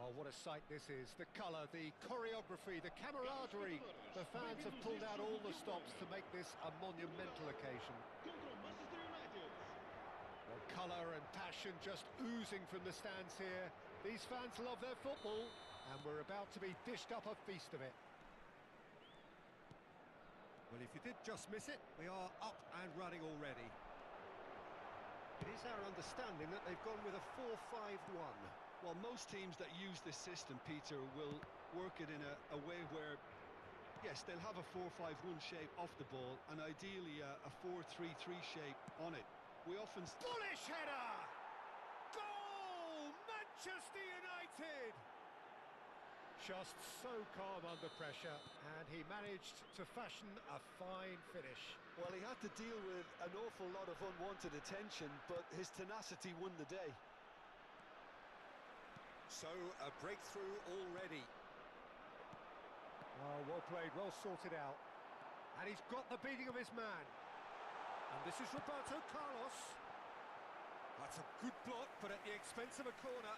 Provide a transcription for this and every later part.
Oh, what a sight this is. The colour, the choreography, the camaraderie. The fans have pulled out all the stops to make this a monumental occasion. Well, colour and passion just oozing from the stands here. These fans love their football, and we're about to be dished up a feast of it. Well, if you did just miss it, we are up and running already. It is our understanding that they've gone with a 4-5-1. Well, most teams that use this system, Peter, will work it in a way where, yes, they'll have a 4-5-1 shape off the ball, and ideally a 4-3-3 shape on it. We often... Bullish header! Goal! Manchester United! Just so calm under pressure, and he managed to fashion a fine finish. Well, he had to deal with an awful lot of unwanted attention, but his tenacity won the day. So, a breakthrough already. Oh, well played, well sorted out. And he's got the beating of his man. And this is Roberto Carlos. That's a good block, but at the expense of a corner.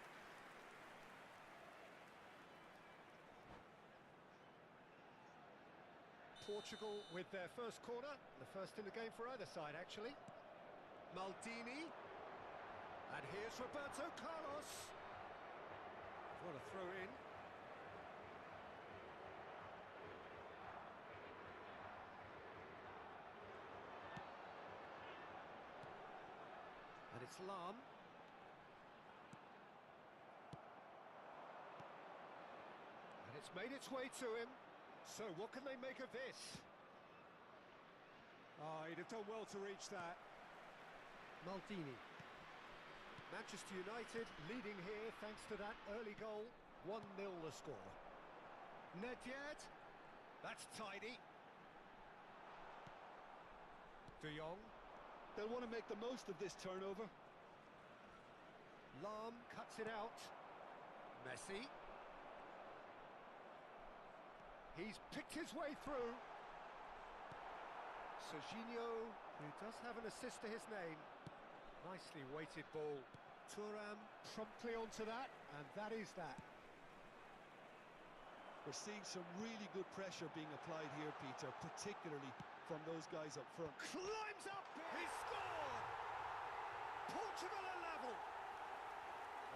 Portugal with their first corner, the first in the game for either side, actually. Maldini. And here's Roberto Carlos. What a throw in. And it's Lam. And it's made its way to him. So what can they make of this? Oh, he'd have done well to reach that. Maldini. Manchester United leading here thanks to that early goal. 1-0 the score. Nedved. That's tidy. De Jong. They'll want to make the most of this turnover. Lam cuts it out. Messi. He's picked his way through. Serginho, who does have an assist to his name. Nicely weighted ball. Thuram promptly onto that, and that is that. We're seeing some really good pressure being applied here, Peter, particularly from those guys up front. Climbs up, he scored! Portugal are level.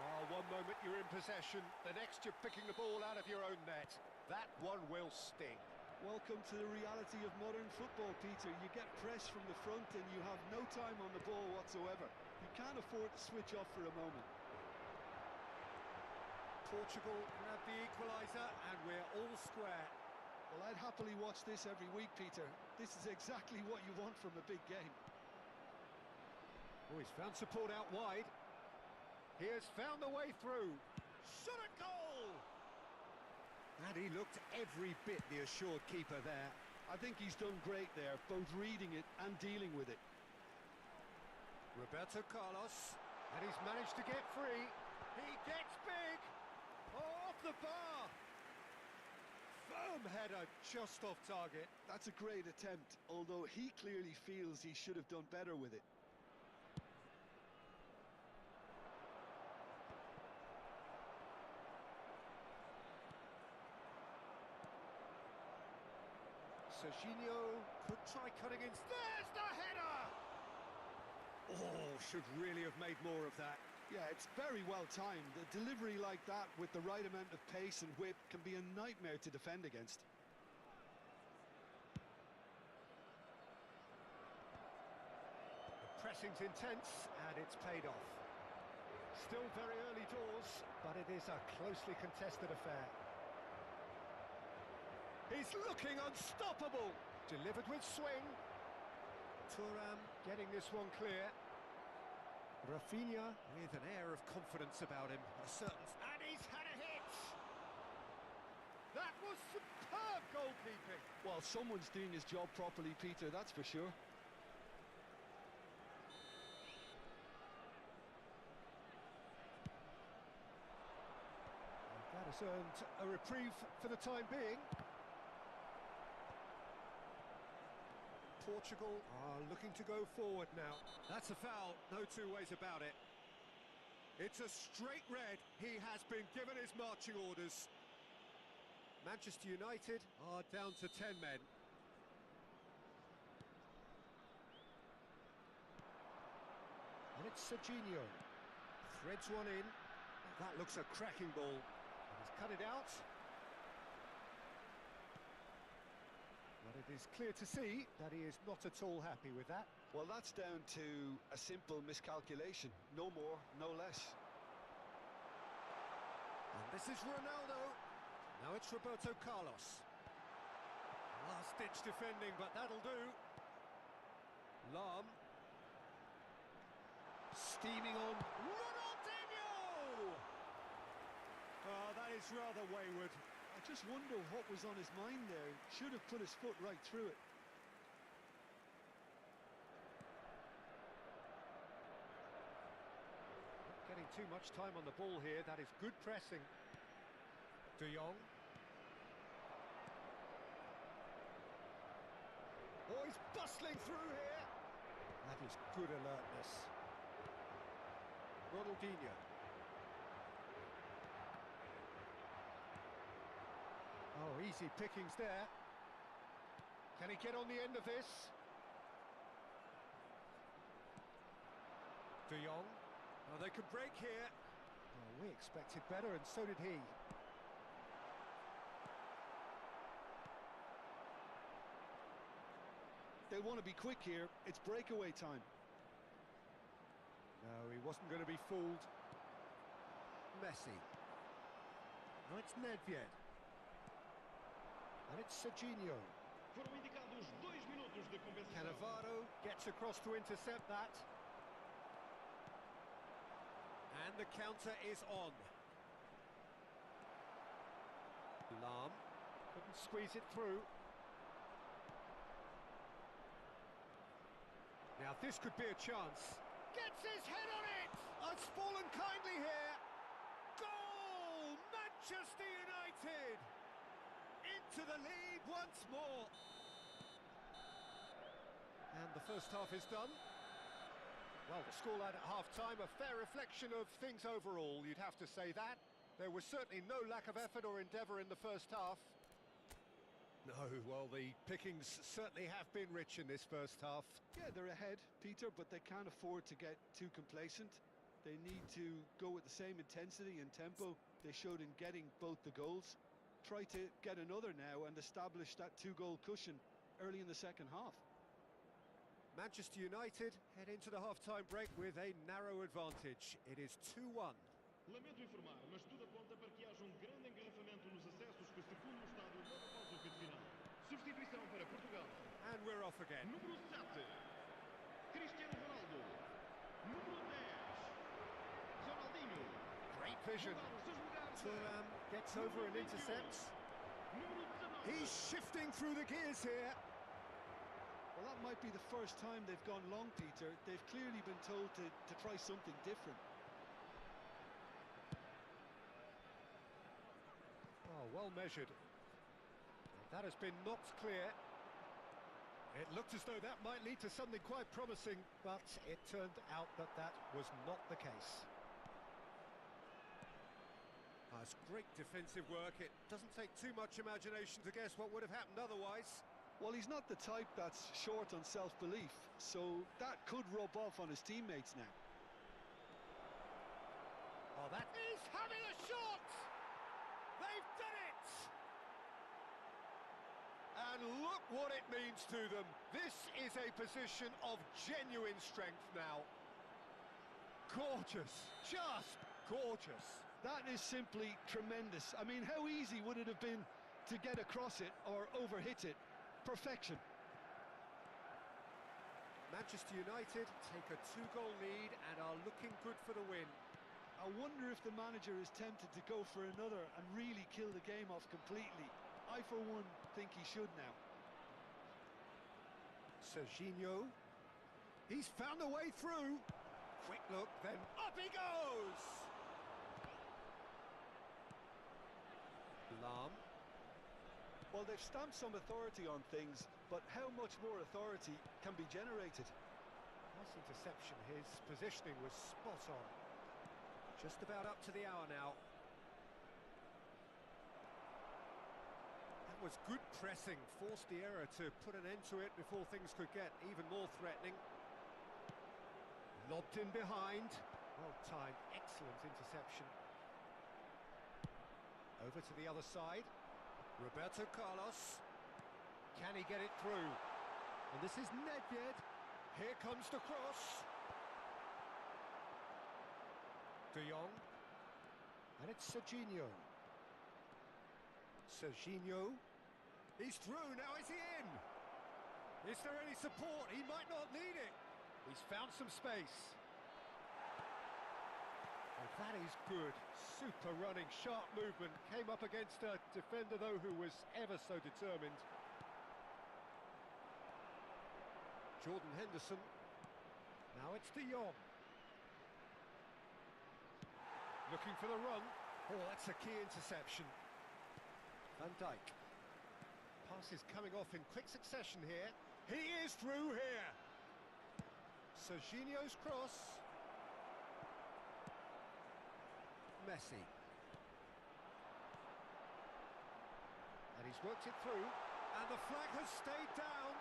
Oh, one moment you're in possession, the next you're picking the ball out of your own net. That one will sting. Welcome to the reality of modern football, Peter. You get press from the front and you have no time on the ball whatsoever. You can't afford to switch off for a moment. Portugal grab the equaliser and we're all square. Well, I'd happily watch this every week, Peter. This is exactly what you want from a big game. Oh, he's found support out wide. He has found the way through. Shot a goal! And he looked every bit the assured keeper there. I think he's done great there, both reading it and dealing with it. Roberto Carlos, and he's managed to get free. He gets big! Oh, off the bar! Firm header, just off target. That's a great attempt, although he clearly feels he should have done better with it. Serginho could try cutting in. There's the header! Oh, should really have made more of that. Yeah, it's very well timed. A delivery like that with the right amount of pace and whip can be a nightmare to defend against. The pressing's intense and it's paid off. Still very early doors, but it is a closely contested affair. He's looking unstoppable! Delivered with swing. Thuram getting this one clear. Rafinha with an air of confidence about him. A certain... And he's had a hit! That was superb goalkeeping! Well, someone's doing his job properly, Peter, that's for sure. That has earned a reprieve for the time being. Portugal are looking to go forward now. That's a foul, no two ways about it. It's a straight red. He has been given his marching orders. Manchester United are down to 10 men. And it's Serginho. Threads one in. That looks a cracking ball. He's cut it out. But it is clear to see that he is not at all happy with that. Well, that's down to a simple miscalculation. No more, no less. And this is Ronaldo. Now it's Roberto Carlos. Last-ditch defending, but that'll do. Lam. Steaming on. Ronaldinho! Oh, that is rather wayward. I just wonder what was on his mind there. Should have put his foot right through it. Not getting too much time on the ball here. That is good pressing. De Jong. Oh, he's bustling through here. That is good alertness. Ronaldinho. Oh, easy pickings there. Can he get on the end of this? De Jong. Oh, they could break here. Oh, we expected better, and so did he. They want to be quick here. It's breakaway time. No, he wasn't going to be fooled. Messi. Now it's Nedved. And it's Serginho. Foram indicados 2 minutos de compensação. Cannavaro gets across to intercept that. And the counter is on. Lam couldn't squeeze it through. Now this could be a chance. Gets his head on it! It's fallen kindly here. Goal! Manchester United! Into the lead once more. And the first half is done. Well, the scoreline at half-time, a fair reflection of things overall, you'd have to say that. There was certainly no lack of effort or endeavour in the first half. No, well, the pickings certainly have been rich in this first half. Yeah, they're ahead, Peter, but they can't afford to get too complacent. They need to go with the same intensity and tempo they showed in getting both the goals. Try to get another now and establish that 2-goal cushion early in the second half. Manchester United head into the half-time break with a narrow advantage. It is 2-1. Lamento informar, mas tudo aponta para que haja grande engarrafamento nos acessos que circundam o estádio logo após o apito final. Substituição para Portugal. And we're off again. Número 7, Cristiano Ronaldo. Número 10, Ronaldinho. Great vision. Thuram gets over and intercepts. He's shifting through the gears here. Well, that might be the first time they've gone long, Peter. They've clearly been told to try something different. Oh, well measured. That has been knocked clear. It looked as though that might lead to something quite promising, but it turned out that that was not the case. That's great defensive work. It doesn't take too much imagination to guess what would have happened otherwise. Well, he's not the type that's short on self-belief, so that could rub off on his teammates now. Oh, that is having a shot! They've done it! And look what it means to them. This is a position of genuine strength now. Gorgeous, just gorgeous. That is simply tremendous. I mean, how easy would it have been to get across it or overhit it? Perfection. Manchester United take a 2-goal lead and are looking good for the win. I wonder if the manager is tempted to go for another and really kill the game off completely. I, for one, think he should now. Serginho. He's found a way through. Quick look, then up he goes! Lam. Well, they've stamped some authority on things, but how much more authority can be generated? Nice interception. His positioning was spot on. Just about up to the hour now. That was good pressing, forced the error to put an end to it before things could get even more threatening. Lobbed in behind. Well timed, excellent interception. Over to the other side. Roberto Carlos. Can he get it through? And this is Nedved. Here comes the cross. De Jong. And it's Serginho. Serginho. He's through, now is he in? Is there any support? He might not need it. He's found some space. And that is good. Super running, sharp movement. Came up against a defender, though, who was ever so determined. Jordan Henderson. Now it's De Jong. Looking for the run. Oh, that's a key interception. Van Dijk. Pass is coming off in quick succession here. He is through here. Serginho's cross. Messi. And he's worked it through. And the flag has stayed down.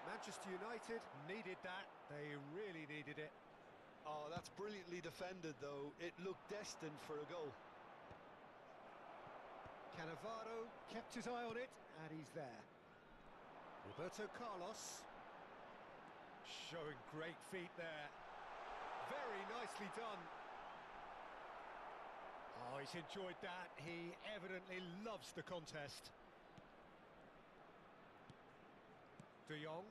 Manchester United needed that. They really needed it. Oh, that's brilliantly defended, though. It looked destined for a goal. Cannavaro kept his eye on it, and he's there. Roberto Carlos. Showing great feet there. Very nicely done. Oh, he's enjoyed that. He evidently loves the contest. De Jong.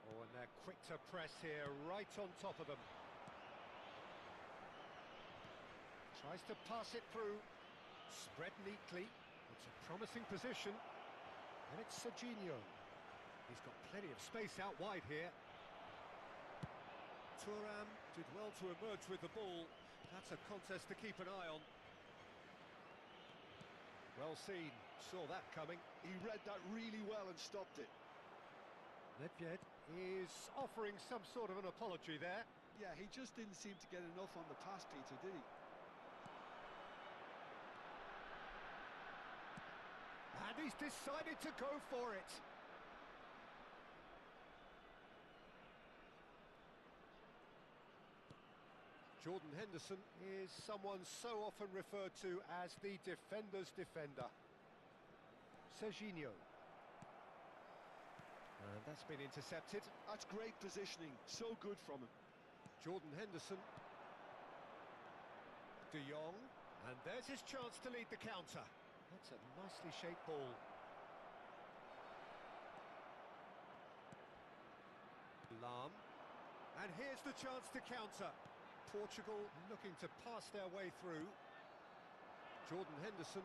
Oh, and they're quick to press here, right on top of them. Tries to pass it through. Spread neatly. It's a promising position. And it's Serginho. He's got plenty of space out wide here. Thuram did well to emerge with the ball. That's a contest to keep an eye on. Well seen. Saw that coming. He read that really well and stopped it. Nedved is offering some sort of an apology there. Yeah, he just didn't seem to get enough on the pass, Peter, did he? And he's decided to go for it. Jordan Henderson is someone so often referred to as the defender's defender. Serginho. And that's been intercepted. That's great positioning. So good from him. Jordan Henderson. De Jong. And there's his chance to lead the counter. That's a nicely shaped ball. Lahm. And here's the chance to counter. Portugal looking to pass their way through. Jordan Henderson.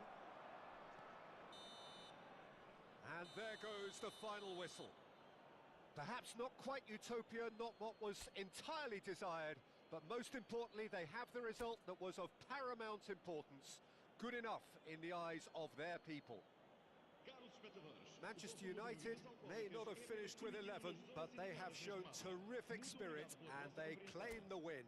And there goes the final whistle. Perhaps not quite utopia, not what was entirely desired, but most importantly, they have the result that was of paramount importance. Good enough in the eyes of their people. Manchester United may not have finished with 11, but they have shown terrific spirit and they claim the win.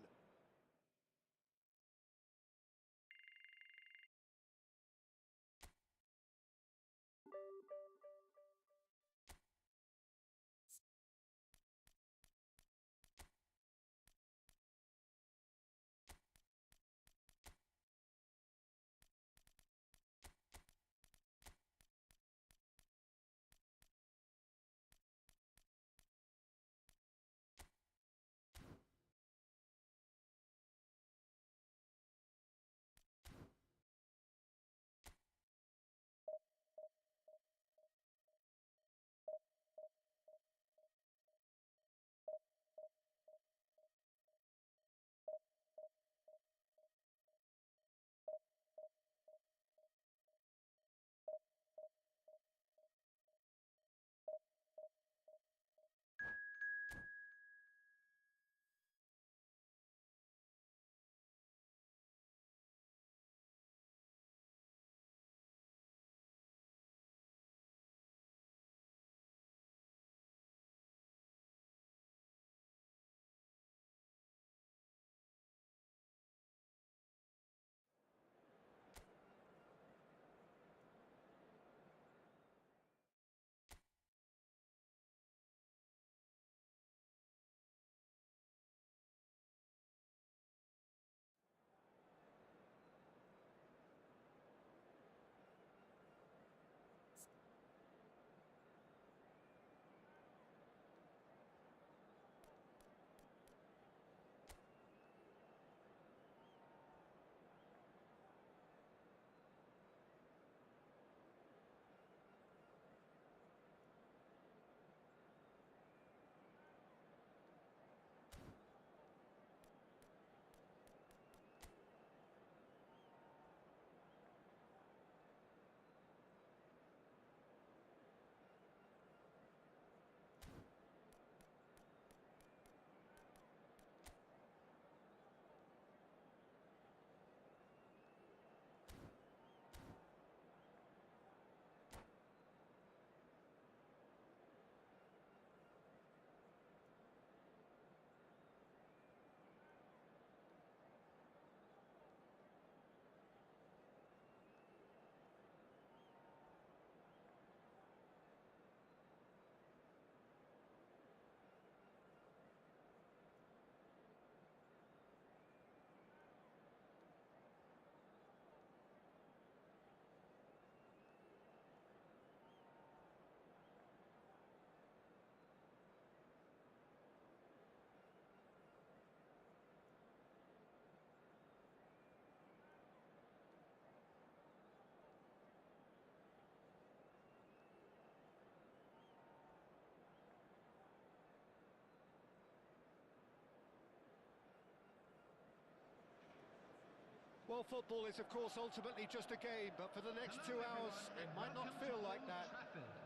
Well, football is, of course, ultimately just a game, but for the next 2 hours, it might not feel like that.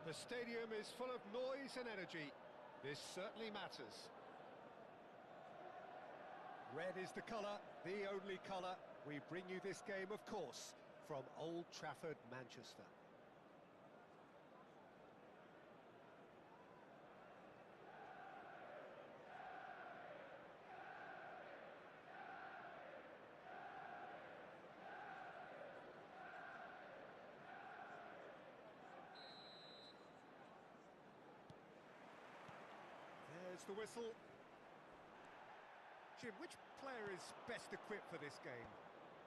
The stadium is full of noise and energy. This certainly matters. Red is the colour, the only colour. We bring you this game, of course, from Old Trafford, Manchester. There's the whistle. Jim, which player is best equipped for this game?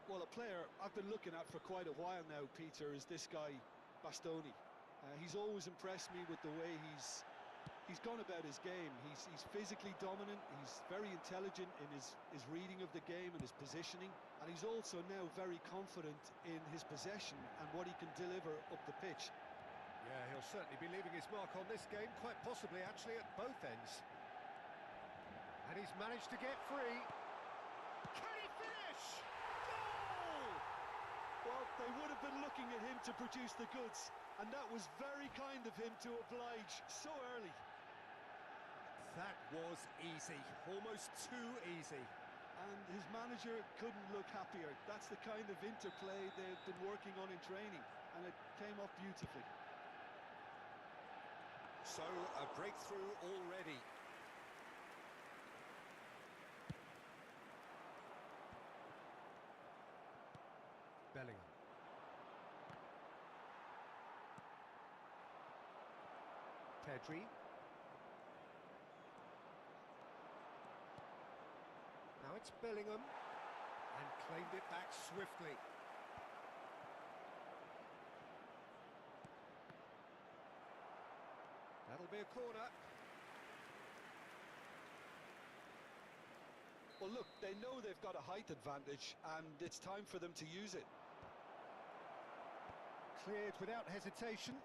Well, a player I've been looking at for quite a while now, Peter, is this guy, Bastoni. He's always impressed me with the way he's gone about his game. He's physically dominant, he's very intelligent in his reading of the game and his positioning, and he's also now very confident in his possession and what he can deliver up the pitch. Yeah, he'll certainly be leaving his mark on this game, quite possibly actually at both ends. And he's managed to get free. Can he finish? Goal! Well, they would have been looking at him to produce the goods, and that was very kind of him to oblige so early. That was easy, almost too easy. And his manager couldn't look happier. That's the kind of interplay they've been working on in training, and it came off beautifully. So, a breakthrough already. Bellingham. Pedri. Now it's Bellingham, and claimed it back swiftly. That'll be a corner. Well, look, they know they've got a height advantage, and it's time for them to use it. Cleared without hesitation.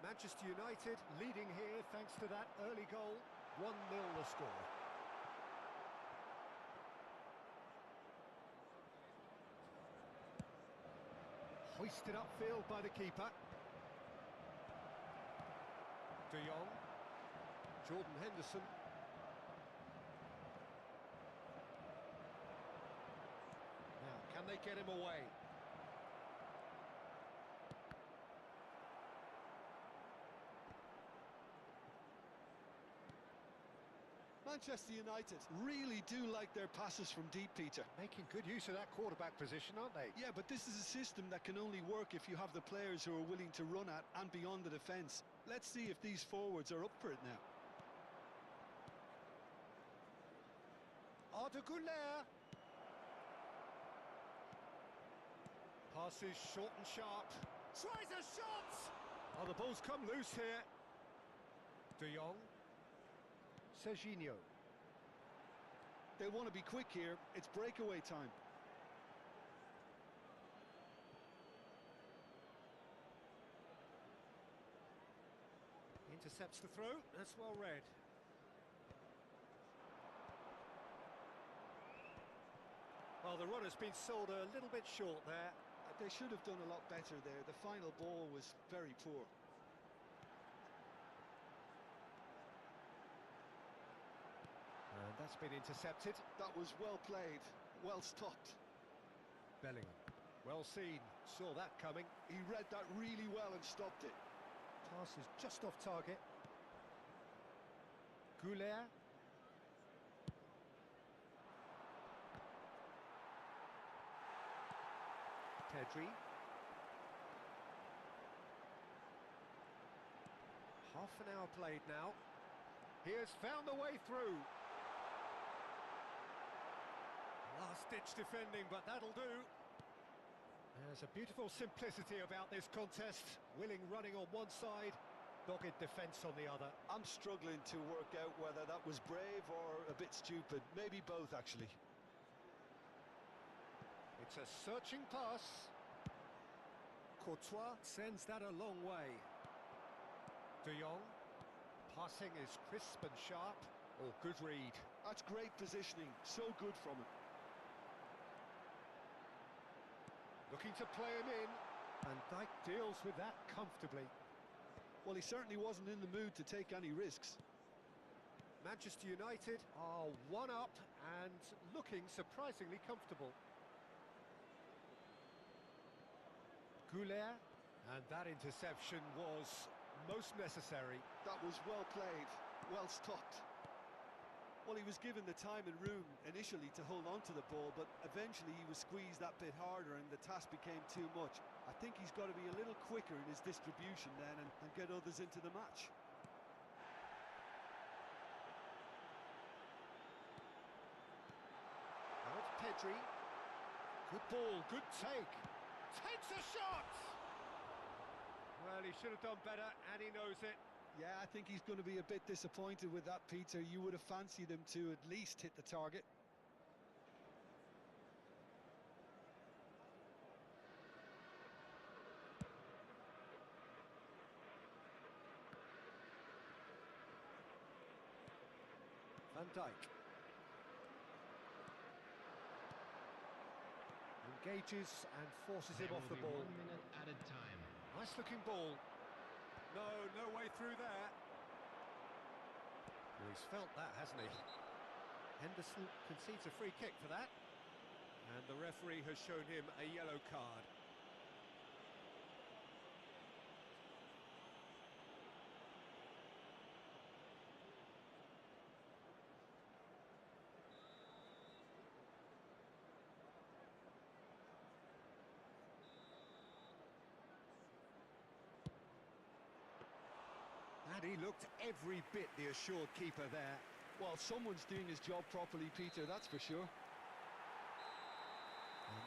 Manchester United leading here thanks to that early goal. 1-0 the score. Hoisted upfield by the keeper. De Jong. Jordan Henderson. Now, can they get him away? Manchester United really do like their passes from deep, Peter. Making good use of that quarterback position, aren't they? Yeah, but this is a system that can only work if you have the players who are willing to run at and beyond the defence. Let's see if these forwards are up for it now. Arda Güler. Passes short and sharp. Tries a shot! Oh, the ball's come loose here. De Jong. Serginho. They want to be quick here. It's breakaway time. Intercepts the throw. That's well read. Well, the run has been sold a little bit short there. They should have done a lot better there. The final ball was very poor. And that's been intercepted. That was well played, well stopped. Bellingham. Well seen. Saw that coming. He read that really well and stopped it. Pass is just off target. Güler. Pedri. Half an hour played now. He has found the way through. Last-ditch defending, but that'll do. There's a beautiful simplicity about this contest. Willing running on one side, dogged defence on the other. I'm struggling to work out whether that was brave or a bit stupid. Maybe both, actually. It's a searching pass. Courtois sends that a long way. De Jong. Passing is crisp and sharp. Oh, good read. That's great positioning, so good from him. Looking to play him in. And Dijk deals with that comfortably. Well, he certainly wasn't in the mood to take any risks. Manchester United are one up and looking surprisingly comfortable. Goulet, and that interception was most necessary. That was well played, well stopped. Well, he was given the time and room initially to hold on to the ball, but eventually he was squeezed that bit harder and the task became too much. I think he's got to be a little quicker in his distribution then and get others into the match. Now it's Pedri. Good ball, good take. Takes a shot! Well, he should have done better, and he knows it. Yeah, I think he's going to be a bit disappointed with that, Peter. You would have fancied him to at least hit the target. Van Dijk. Engages and forces him off the ball. 1 minute added time. Nice looking ball. No way through there. Well, he's felt that, hasn't he? Henderson concedes a free kick for that. And the referee has shown him a yellow card. And he looked every bit the assured keeper there. Well, someone's doing his job properly, Peter, that's for sure. And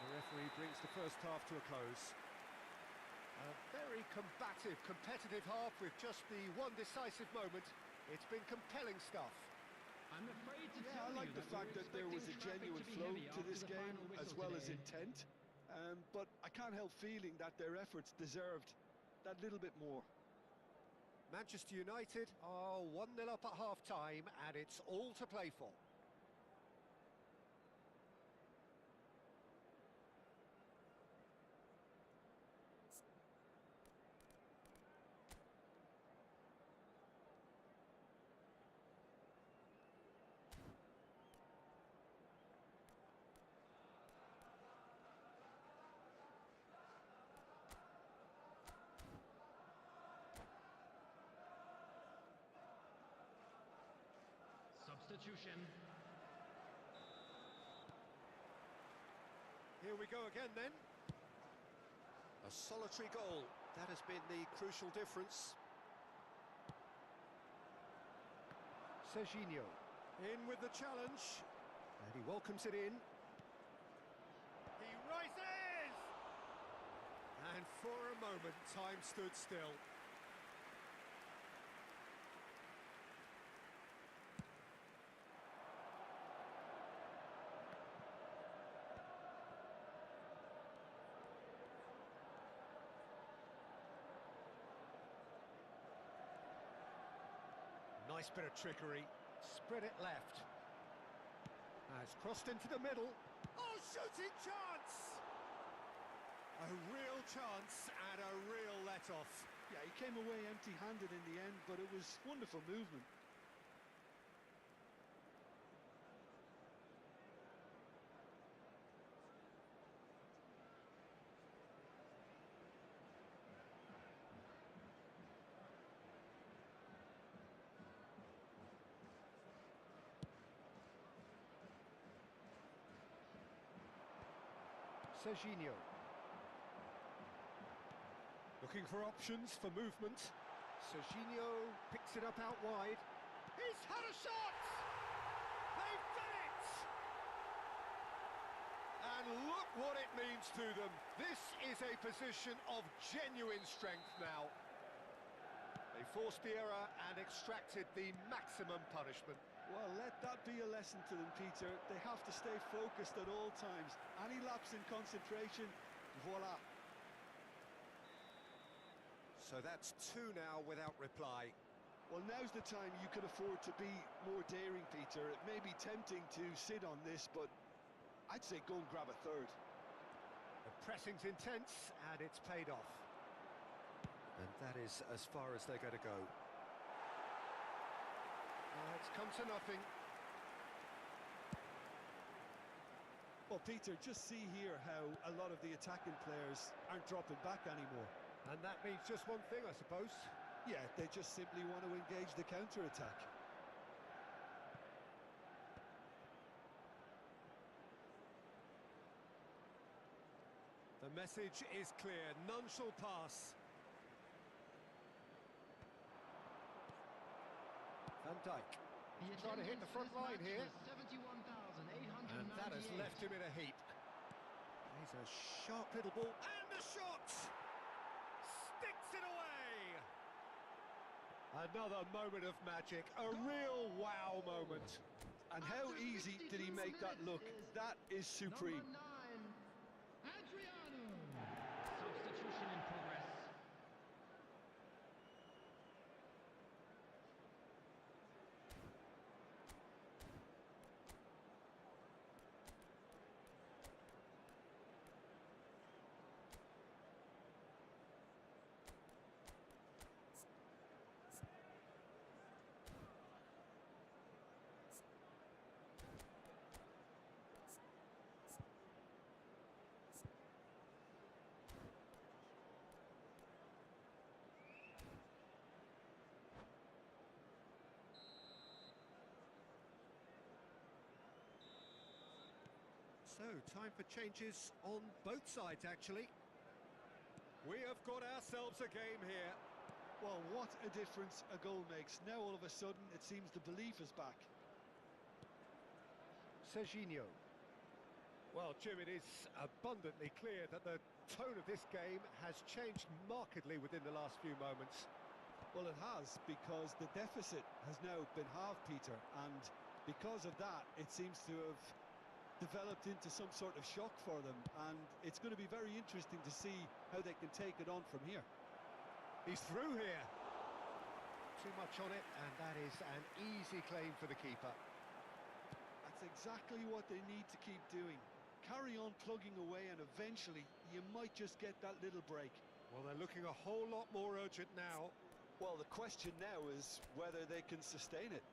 the referee brings the first half to a close. A very combative, competitive half with just the one decisive moment. It's been compelling stuff. I'm afraid to Yeah, tell I like you the fact that there was a genuine flow to this game as well as intent. But I can't help feeling that their efforts deserved that little bit more. Manchester United are 1-0 up at half-time, and it's all to play for. Substitution. Here we go again then. A solitary goal. That has been the crucial difference. Serginho in with the challenge. And he welcomes it in. He rises! And for a moment, time stood still. Nice bit of trickery. Spread it left. Has crossed into the middle. Oh, shooting chance! A real chance and a real let-off. Yeah, he came away empty-handed in the end, but it was wonderful movement. Serginho. Looking for options for movement. Serginho picks it up out wide. He's had a shot! They've done it! And look what it means to them. This is a position of genuine strength now. They forced the error and extracted the maximum punishment. Well, let that be a lesson to them, Peter. They have to stay focused at all times. Any lapse in concentration, voila. So that's two now without reply. Well, now's the time you could afford to be more daring, Peter. It may be tempting to sit on this, but I'd say go and grab a third. The pressing's intense, and it's paid off. And that is as far as they're going to go. It's come to nothing. Well, Peter, just see here how a lot of the attacking players aren't dropping back anymore. And that means just one thing, I suppose. Yeah, they just simply want to engage the counter-attack. The message is clear, none shall pass. Van Dijk. Trying to hit the front line here. And that has left him in a heap. He's a sharp little ball, and the shot! Sticks it away! Another moment of magic, a real wow moment. And how easy did he make that look? That is supreme. Substitution in progress. So, time for changes on both sides, actually. We have got ourselves a game here. Well, what a difference a goal makes. Now, all of a sudden, it seems the belief is back. Serginho. Well, Jim, it is abundantly clear that the tone of this game has changed markedly within the last few moments. Well, it has, because the deficit has now been halved, Peter, and because of that, it seems to have developed into some sort of shock for them, and it's going to be very interesting to see how they can take it on from here. He's through here. Too much on it, and that is an easy claim for the keeper. That's exactly what they need to keep doing. Carry on plugging away, and eventually you might just get that little break. Well, they're looking a whole lot more urgent now. Well, the question now is whether they can sustain it.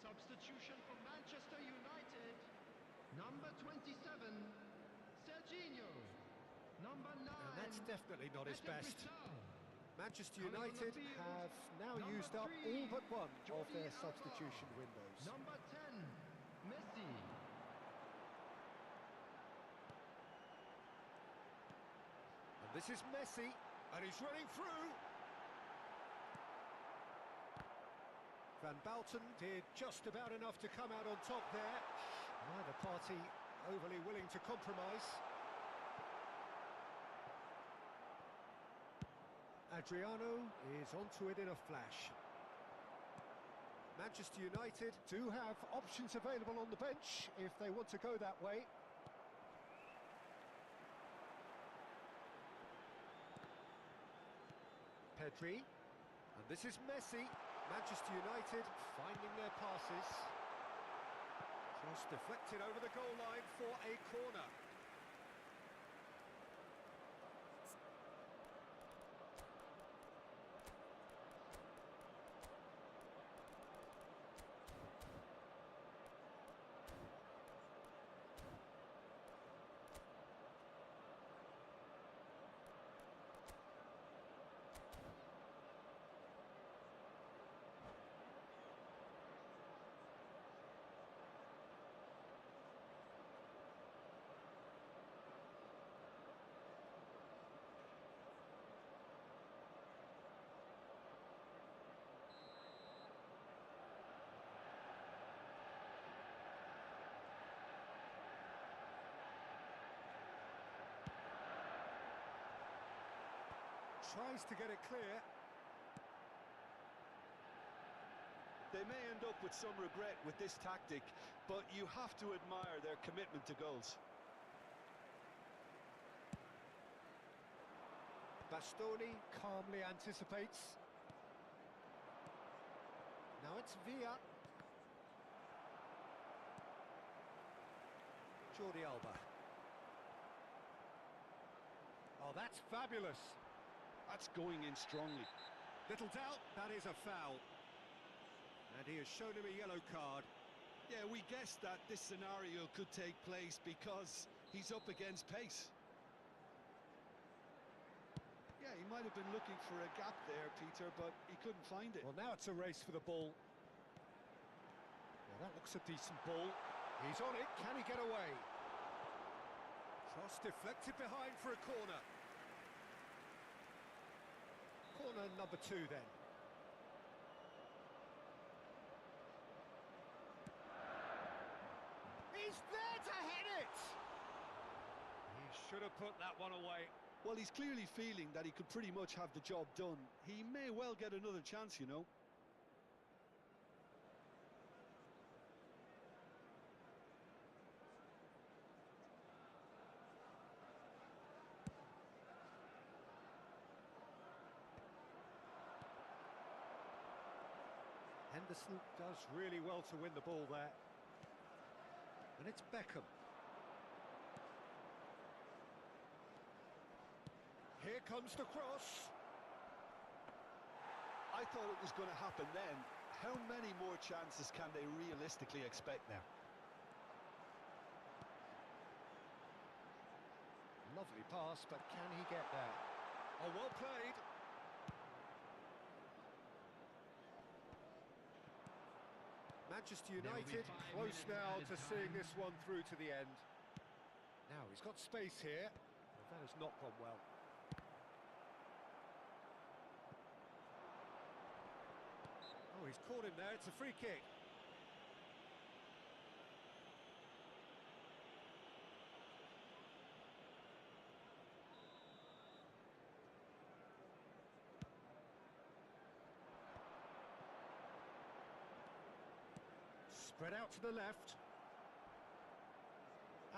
Substitution for Manchester United. Number 27, Serginho. Number 9. And that's definitely not his best. Brisson. Manchester Coming on the United field, have now number used up 3, all but one of Jordi their Alba. substitution windows. Number 10, Messi. And this is Messi, and he's running through. Van Bouten did just about enough to come out on top there. Neither party overly willing to compromise. Adriano is onto it in a flash. Manchester United do have options available on the bench if they want to go that way. Pedri, and this is Messi. Manchester United finding their passes. Just deflected over the goal line for a corner. Tries to get it clear. They may end up with some regret with this tactic, but you have to admire their commitment to goals. Bastoni calmly anticipates. Now it's Villa. Jordi Alba. Oh, that's fabulous. That's going in strongly. Little doubt, that is a foul. And he has shown him a yellow card. Yeah, we guessed that this scenario could take place because he's up against pace. Yeah, he might have been looking for a gap there, Peter, but he couldn't find it. Well, now it's a race for the ball. Well, that looks a decent ball. He's on it. Can he get away? Cross deflected behind for a corner. Corner number 2 then. He's there to hit it! He should have put that one away. Well, he's clearly feeling that he could pretty much have the job done. He may well get another chance, you know. Henderson does really well to win the ball there. And it's Beckham. Here comes the cross. I thought it was going to happen then. How many more chances can they realistically expect now? Lovely pass, but can he get there? Oh, well played. Manchester United close now to seeing this one through to the end. Now he's got space here. Well, that has not gone well. Oh, he's caught him there. It's a free kick. Spread out to the left.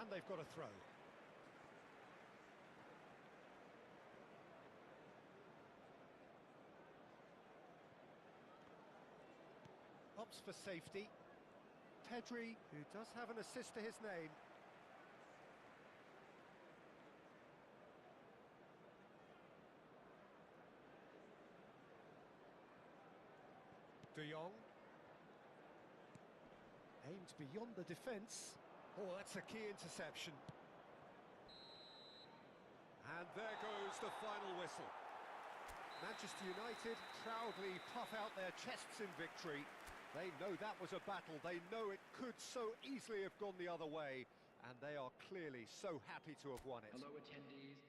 And they've got a throw. Opts for safety. Pedri, who does have an assist to his name. De Jong. Aimed beyond the defence. Oh, that's a key interception. And there goes the final whistle. Manchester United proudly puff out their chests in victory. They know that was a battle. They know it could so easily have gone the other way. And they are clearly so happy to have won it. Hello, attendees.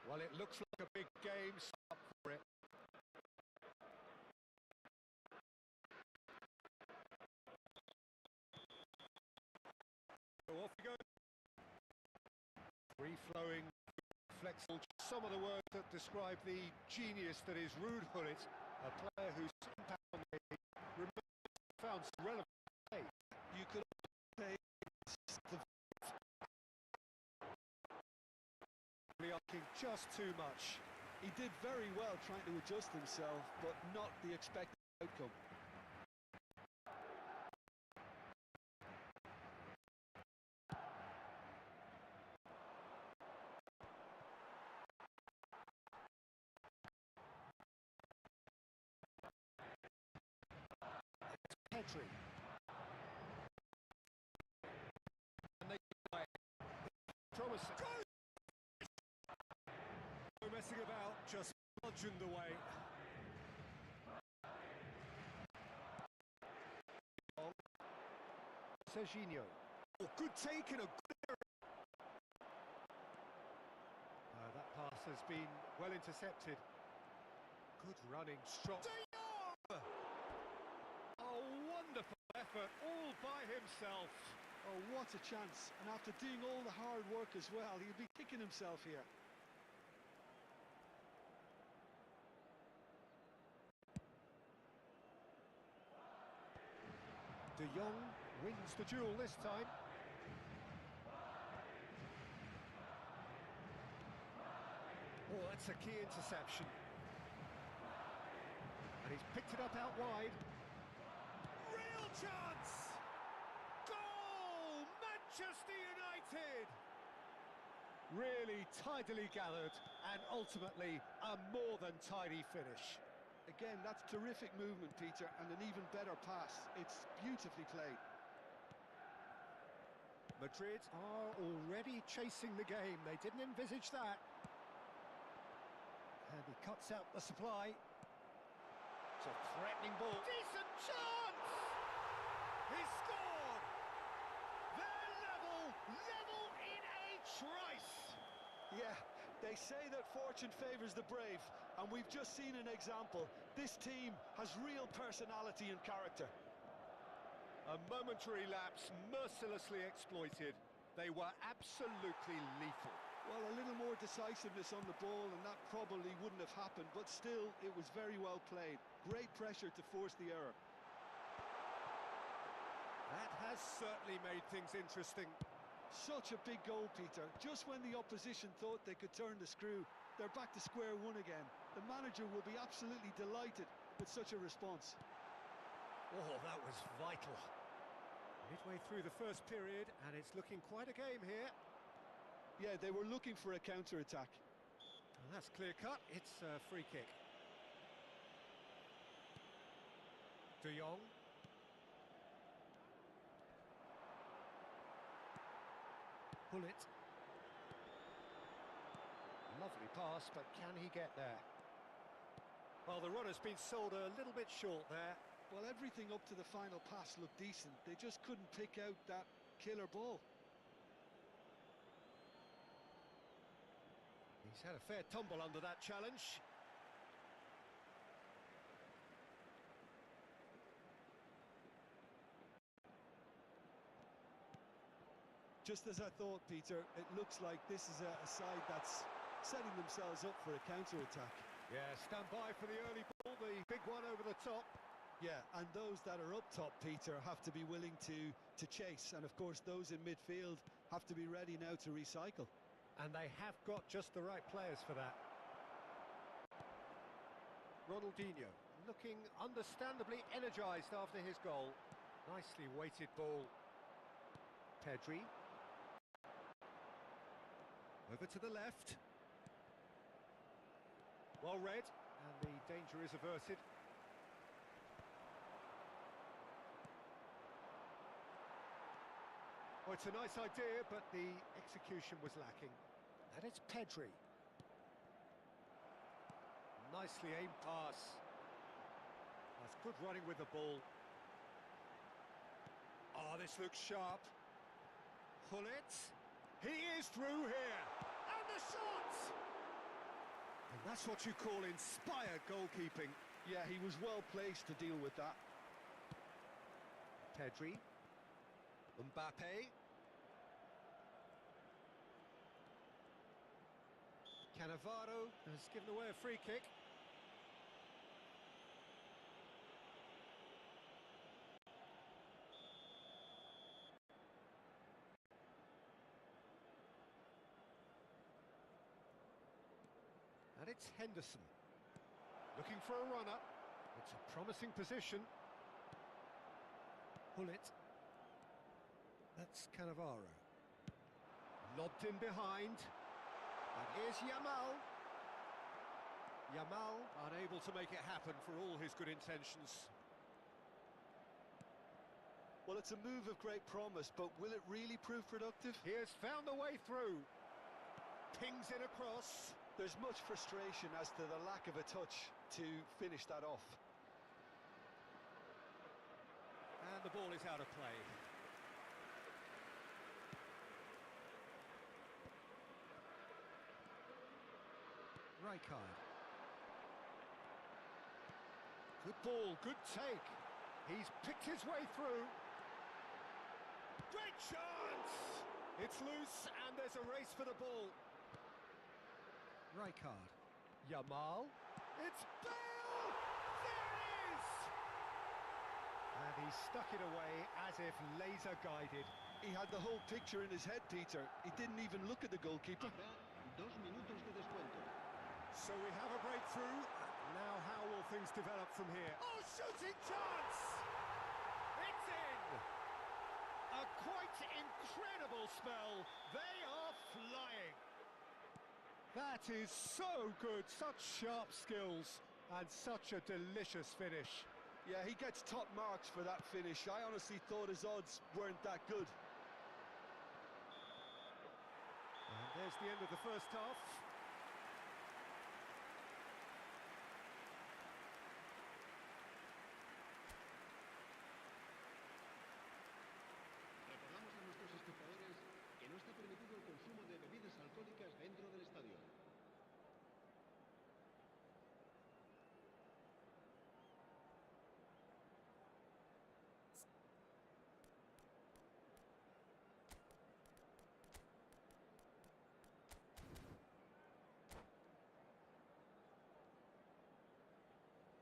Well, it looks like a big game up for it. So off we go. Free-flowing, flexible. Some of the words that describe the genius that is Ruud Gullit, a player whose impact on the game remains found relevant. You could say the just too much. He did very well trying to adjust himself, but not the expected outcome. Petri. And they Thomas. No messing about, just bludgeoned away. Serginho. Oh, good take and a good error. That pass has been well intercepted. Good running, strong. Oh, wonderful effort, all by himself. Oh, what a chance. And after doing all the hard work as well, he'll be kicking himself here. De Jong wins the duel this time. Oh, that's a key interception. And he's picked it up out wide. Real chance! Goal! Manchester United! Really tidily gathered and ultimately a more than tidy finish. Again, that's terrific movement, Peter, and an even better pass. It's beautifully played. Madrid are already chasing the game. They didn't envisage that. And he cuts out the supply. It's a threatening ball. Decent chance! He scored! They're level in a trice! Yeah, they say that fortune favours the brave, and we've just seen an example. This team has real personality and character. A momentary lapse, mercilessly exploited. They were absolutely lethal. Well, a little more decisiveness on the ball, and that probably wouldn't have happened, but still, it was very well played. Great pressure to force the error. That has certainly made things interesting. Such a big goal, Peter. Just when the opposition thought they could turn the screw, they're back to square one again. The manager will be absolutely delighted with such a response. Oh, that was vital. Midway through the first period, and it's looking quite a game here. Yeah, they were looking for a counter-attack. And that's clear-cut. It's a free kick. De Jong. Gullit. Lovely pass, but can he get there? Well, the runner's been sold a little bit short there. Well, everything up to the final pass looked decent. They just couldn't pick out that killer ball. He's had a fair tumble under that challenge. Just as I thought, Peter, it looks like this is a side that's setting themselves up for a counter-attack. Yeah, stand by for the early ball, the big one over the top. Yeah, and those that are up top, Peter, have to be willing to chase. And, of course, those in midfield have to be ready now to recycle. And they have got just the right players for that. Ronaldinho, looking understandably energised after his goal. Nicely weighted ball. Pedri. Over to the left. Well read, and the danger is averted. Oh, it's a nice idea, but the execution was lacking. And it's Pedri. Nicely aimed pass. That's good running with the ball. Oh, this looks sharp. Gullit. He is through here. And the shot! That's what you call inspired goalkeeping. Yeah, he was well placed to deal with that. Pedri. Mbappe. Cannavaro has given away a free kick. And it's Henderson. Looking for a runner. It's a promising position. Pull it. That's Cannavaro. Lobbed in behind. And here's Yamal. Yamal unable to make it happen for all his good intentions. Well, it's a move of great promise, but will it really prove productive? He has found the way through. Pings it across. There's much frustration as to the lack of a touch to finish that off. And the ball is out of play. Rijkaard. Good ball, good take. He's picked his way through. Great chance! It's loose and there's a race for the ball. Rijkaard. Yamal. It's Bale! There it is! And he stuck it away as if laser guided. He had the whole picture in his head, Peter. He didn't even look at the goalkeeper. Habrá 2 minutos de descuento. So we have a breakthrough. Now how will things develop from here? Oh, shooting chance! It's in! A quite incredible spell. They are flying. That is so good. Such sharp skills and such a delicious finish. Yeah, he gets top marks for that finish. I honestly thought his odds weren't that good. And there's the end of the first half. Recordamos a nuestros espectadores que no está permitido el consumo de bebidas alcohólicas dentro del estadio.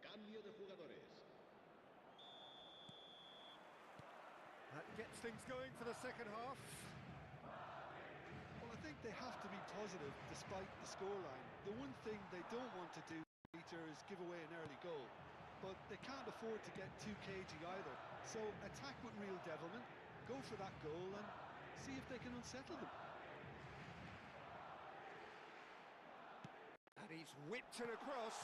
Cambio de jugadores. That gets things going for the second half. Well, I think they have to be positive despite the scoreline. The one thing they don't want to do, Peter, is give away an early goal. But they can't afford to get too cagey either. So attack with real devilment, go for that goal and see if they can unsettle them. And he's whipped it across.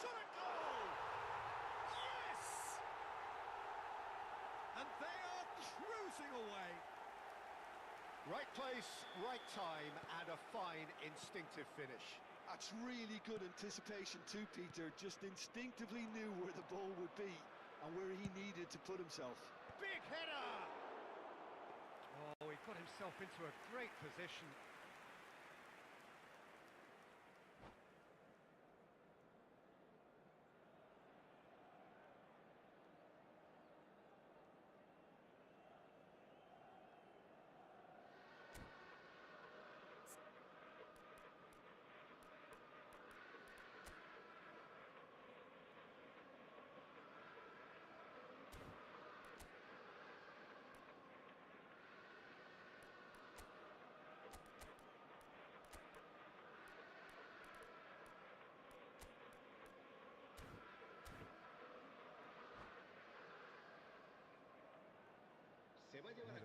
Shot a goal! Yes! And they are cruising away. Right place, right time, and a fine instinctive finish. That's really good anticipation too, Peter. Just instinctively knew where the ball would be and where he needed to put himself. Big header! Oh, he got himself into a great position.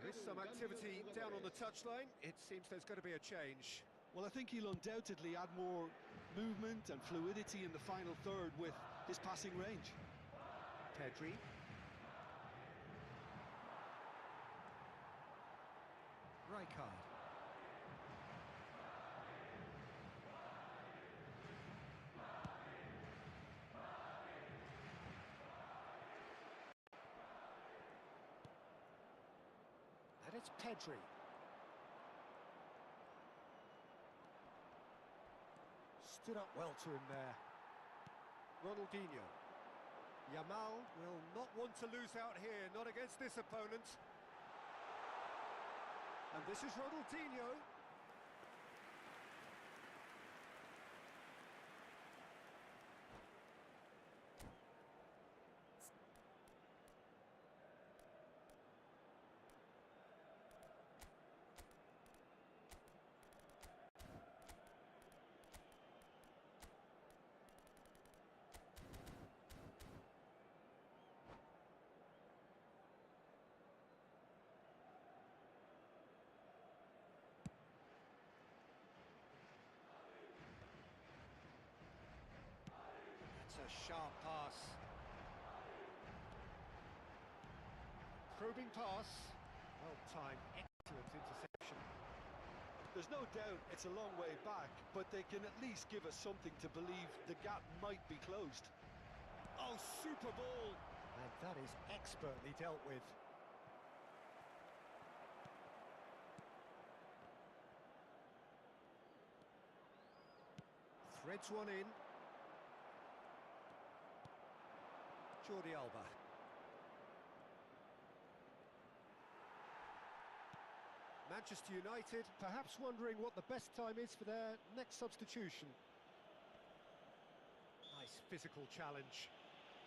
There is some activity down on the touchline. It seems there's going to be a change. Well, I think he'll undoubtedly add more movement and fluidity in the final third with his passing range. Pedri. Rijkaard. And it's Pedri. Stood up well to him there. Ronaldinho. Yamal will not want to lose out here, not against this opponent. And this is Ronaldinho. A sharp pass. Probing pass. Well timed, excellent interception. There's no doubt it's a long way back, but they can at least give us something to believe the gap might be closed. Oh, super ball! And that is expertly dealt with. Threads one in. Jordi Alba. Manchester United perhaps wondering what the best time is for their next substitution. Nice physical challenge.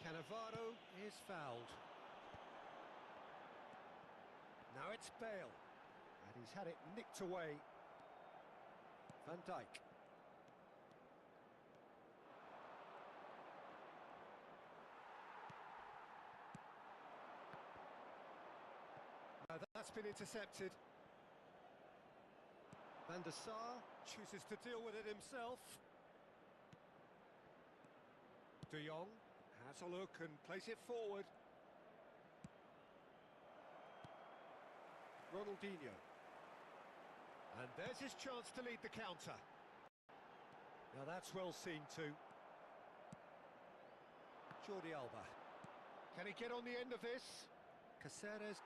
Cannavaro is fouled. Now it's Bale. And he's had it nicked away. Van Dijk. That's been intercepted. Van der Sar chooses to deal with it himself. De Jong has a look and plays it forward. Ronaldinho. And there's his chance to lead the counter. Now that's well seen too. Jordi Alba. Can he get on the end of this? Caceres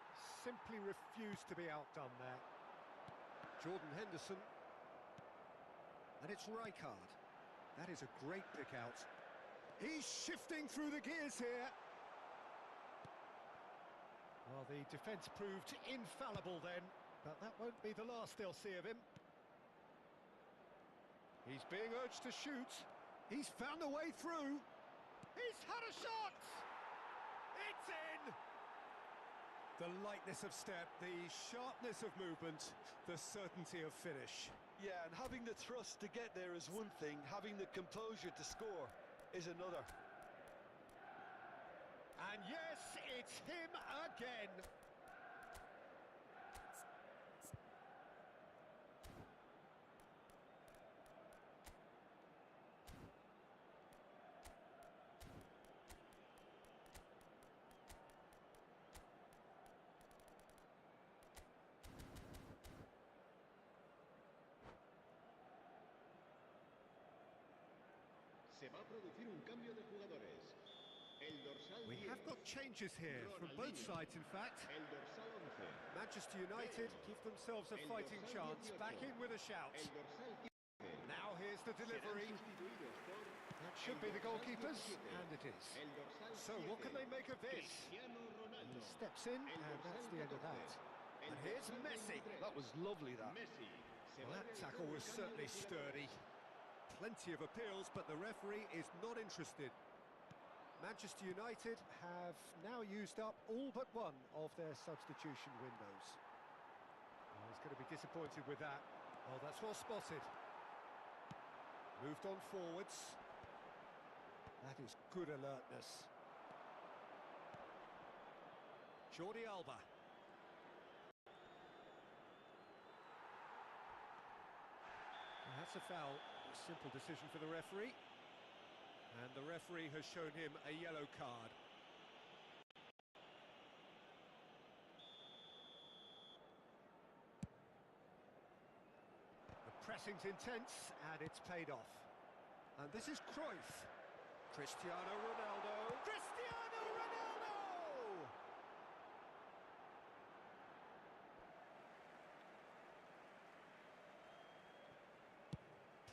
simply refused to be outdone there. Jordan Henderson. And it's Rijkaard. That is a great pick out. He's shifting through the gears here. Well, the defence proved infallible then, but that won't be the last they'll see of him. He's being urged to shoot. He's found a way through. He's had a shot! It's in! The lightness of step, the sharpness of movement, the certainty of finish. Yeah, and having the thrust to get there is one thing, having the composure to score is another. And yes, it's him again. Se va a producir un cambio de jugadores. El dorsal We 10, have got changes here from both Ronaldinho. sides, in fact. El dorsal 11. Manchester United give themselves a El fighting dorsal chance, 18. back in with a shout. El dorsal 15. Now here's the Serán delivery. sustituidos por That should be the dorsal goalkeepers, 17. and it is. El dorsal So what can 7. they make of this? Cristiano Ronaldo. He steps in, El and dorsal that's the end of 14. that. El And here's dorsal Messi. 23. That was lovely, that. Messi. Se Well, va a that realizar tackle un was cambio certainly de sturdy. jugadores. Plenty of appeals, but the referee is not interested. Manchester United have now used up all but one of their substitution windows. Oh, he's going to be disappointed with that. Oh, that's well spotted. Moved on forwards. That is good alertness. Jordi Alba. And that's a foul. A simple decision for the referee. And the referee has shown him a yellow card. The pressing's intense, and it's paid off. And this is Cruyff. Cristiano Ronaldo. Cristiano Ronaldo!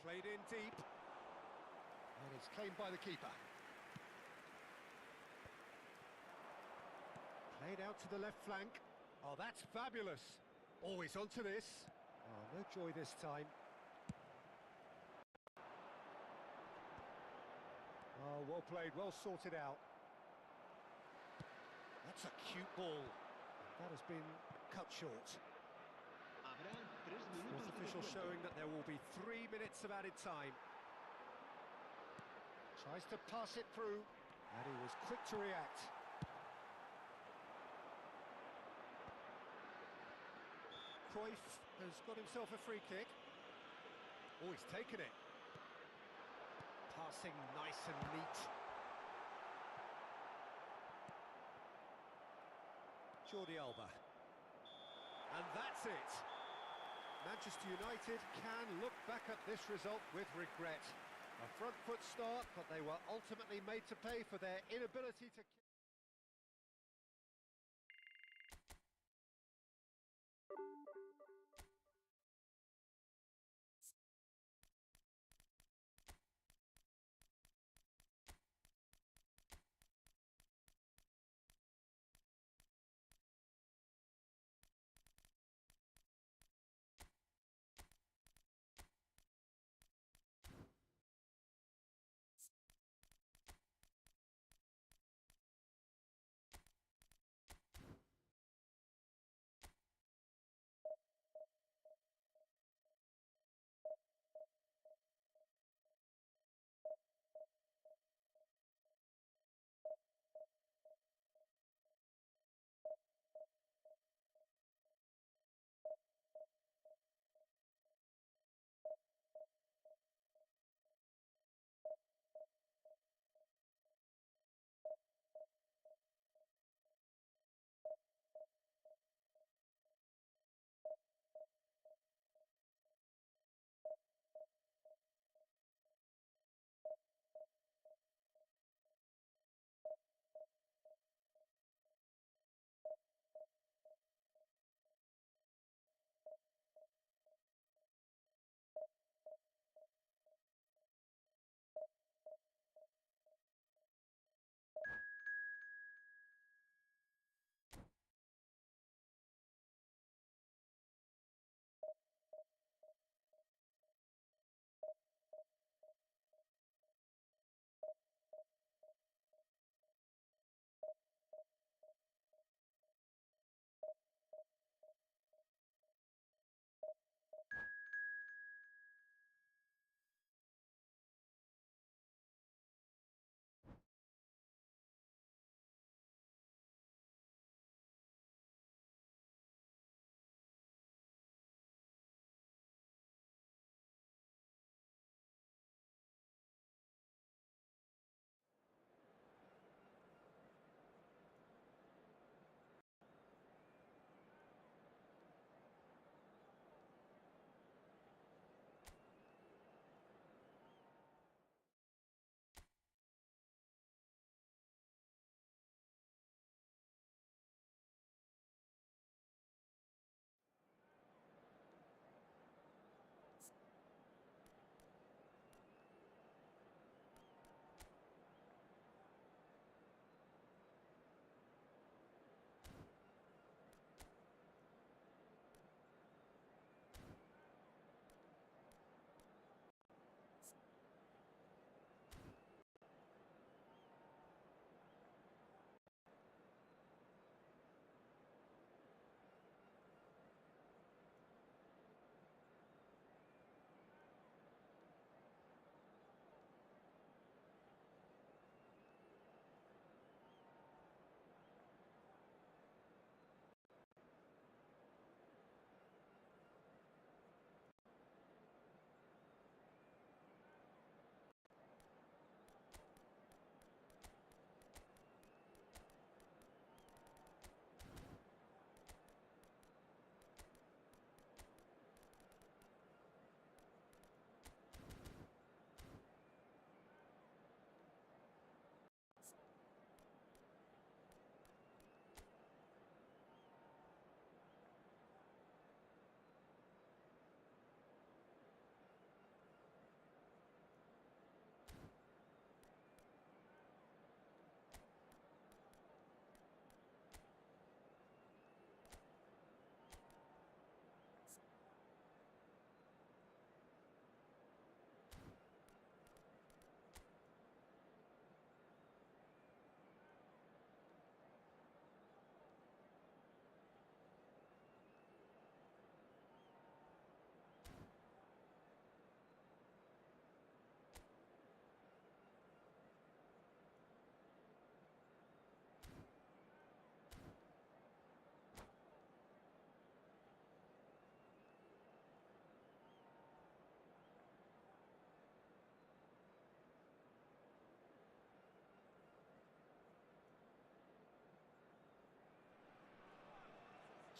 Played in deep. And it's claimed by the keeper. Played out to the left flank. Oh, that's fabulous. Always onto this. Oh, no joy this time. Oh, well played, well sorted out. That's a cute ball. That has been cut short. Habrá 3 Fourth minutos de official descuento. showing that there will be 3 minutes of added time. Tries to pass it through, and he was quick to react. Cruyff has got himself a free kick. Oh, he's taken it. Passing nice and neat. Jordi Alba. And that's it. Manchester United can look back at this result with regret. A front foot start, but they were ultimately made to pay for their inability to...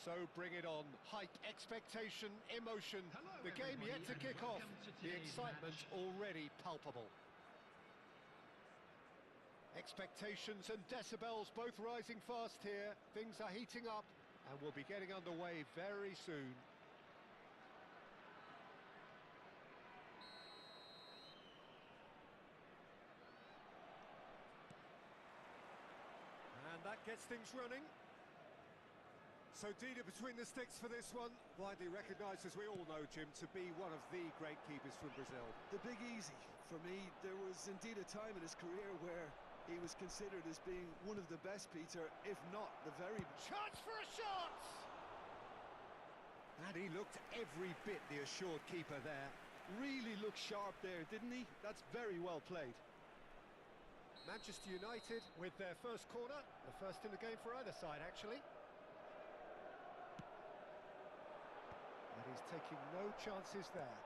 So bring it on. Hype, expectation, emotion. Hello, The game yet to everybody, kick and off. welcome to The today's excitement match. already palpable. Expectations and decibels both rising fast here. Things are heating up and we'll be getting underway very soon. And that gets things running. So Dida between the sticks for this one, widely recognised, as we all know, Jim, to be one of the great keepers from Brazil. The Big Easy. For me, there was indeed a time in his career where he was considered as being one of the best, Peter, if not the very best. Chance for a shot! And he looked every bit the assured keeper there. Really looked sharp there, didn't he? That's very well played. Manchester United with their first corner, the first in the game for either side, actually. And he's taking no chances there.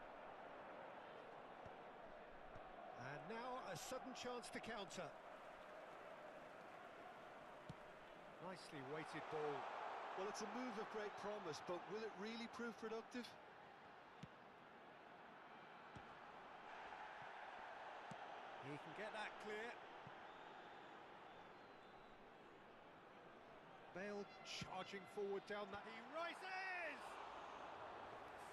And now a sudden chance to counter. Nicely weighted ball. Well, it's a move of great promise, but will it really prove productive? He can get that clear. Bale charging forward down that. He rises!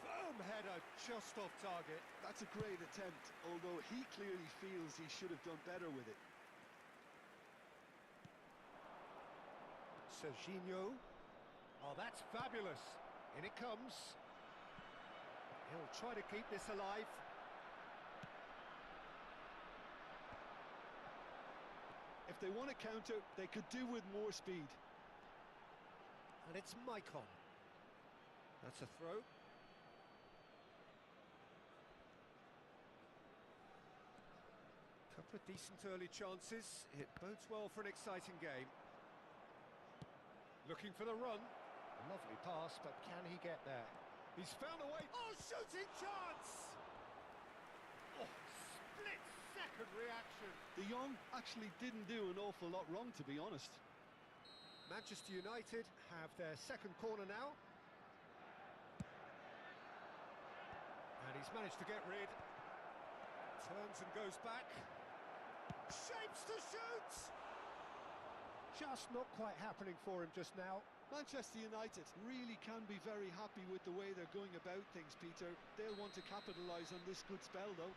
Firm header just off target. That's a great attempt, although he clearly feels he should have done better with it. Serginho. Oh, that's fabulous. In it comes. He'll try to keep this alive. If they want to counter, they could do with more speed. And it's Maicon. That's a throw. Couple of decent early chances. It bodes well for an exciting game. Looking for the run. Lovely pass, but can he get there? He's found a way. Oh, shooting chance! Oh, split-second reaction. De Jong actually didn't do an awful lot wrong, to be honest. Manchester United have their second corner now. And he's managed to get rid. Turns and goes back. Shapes to shoot! Just not quite happening for him just now. Manchester United really can be very happy with the way they're going about things, Peter. They'll want to capitalise on this good spell, though.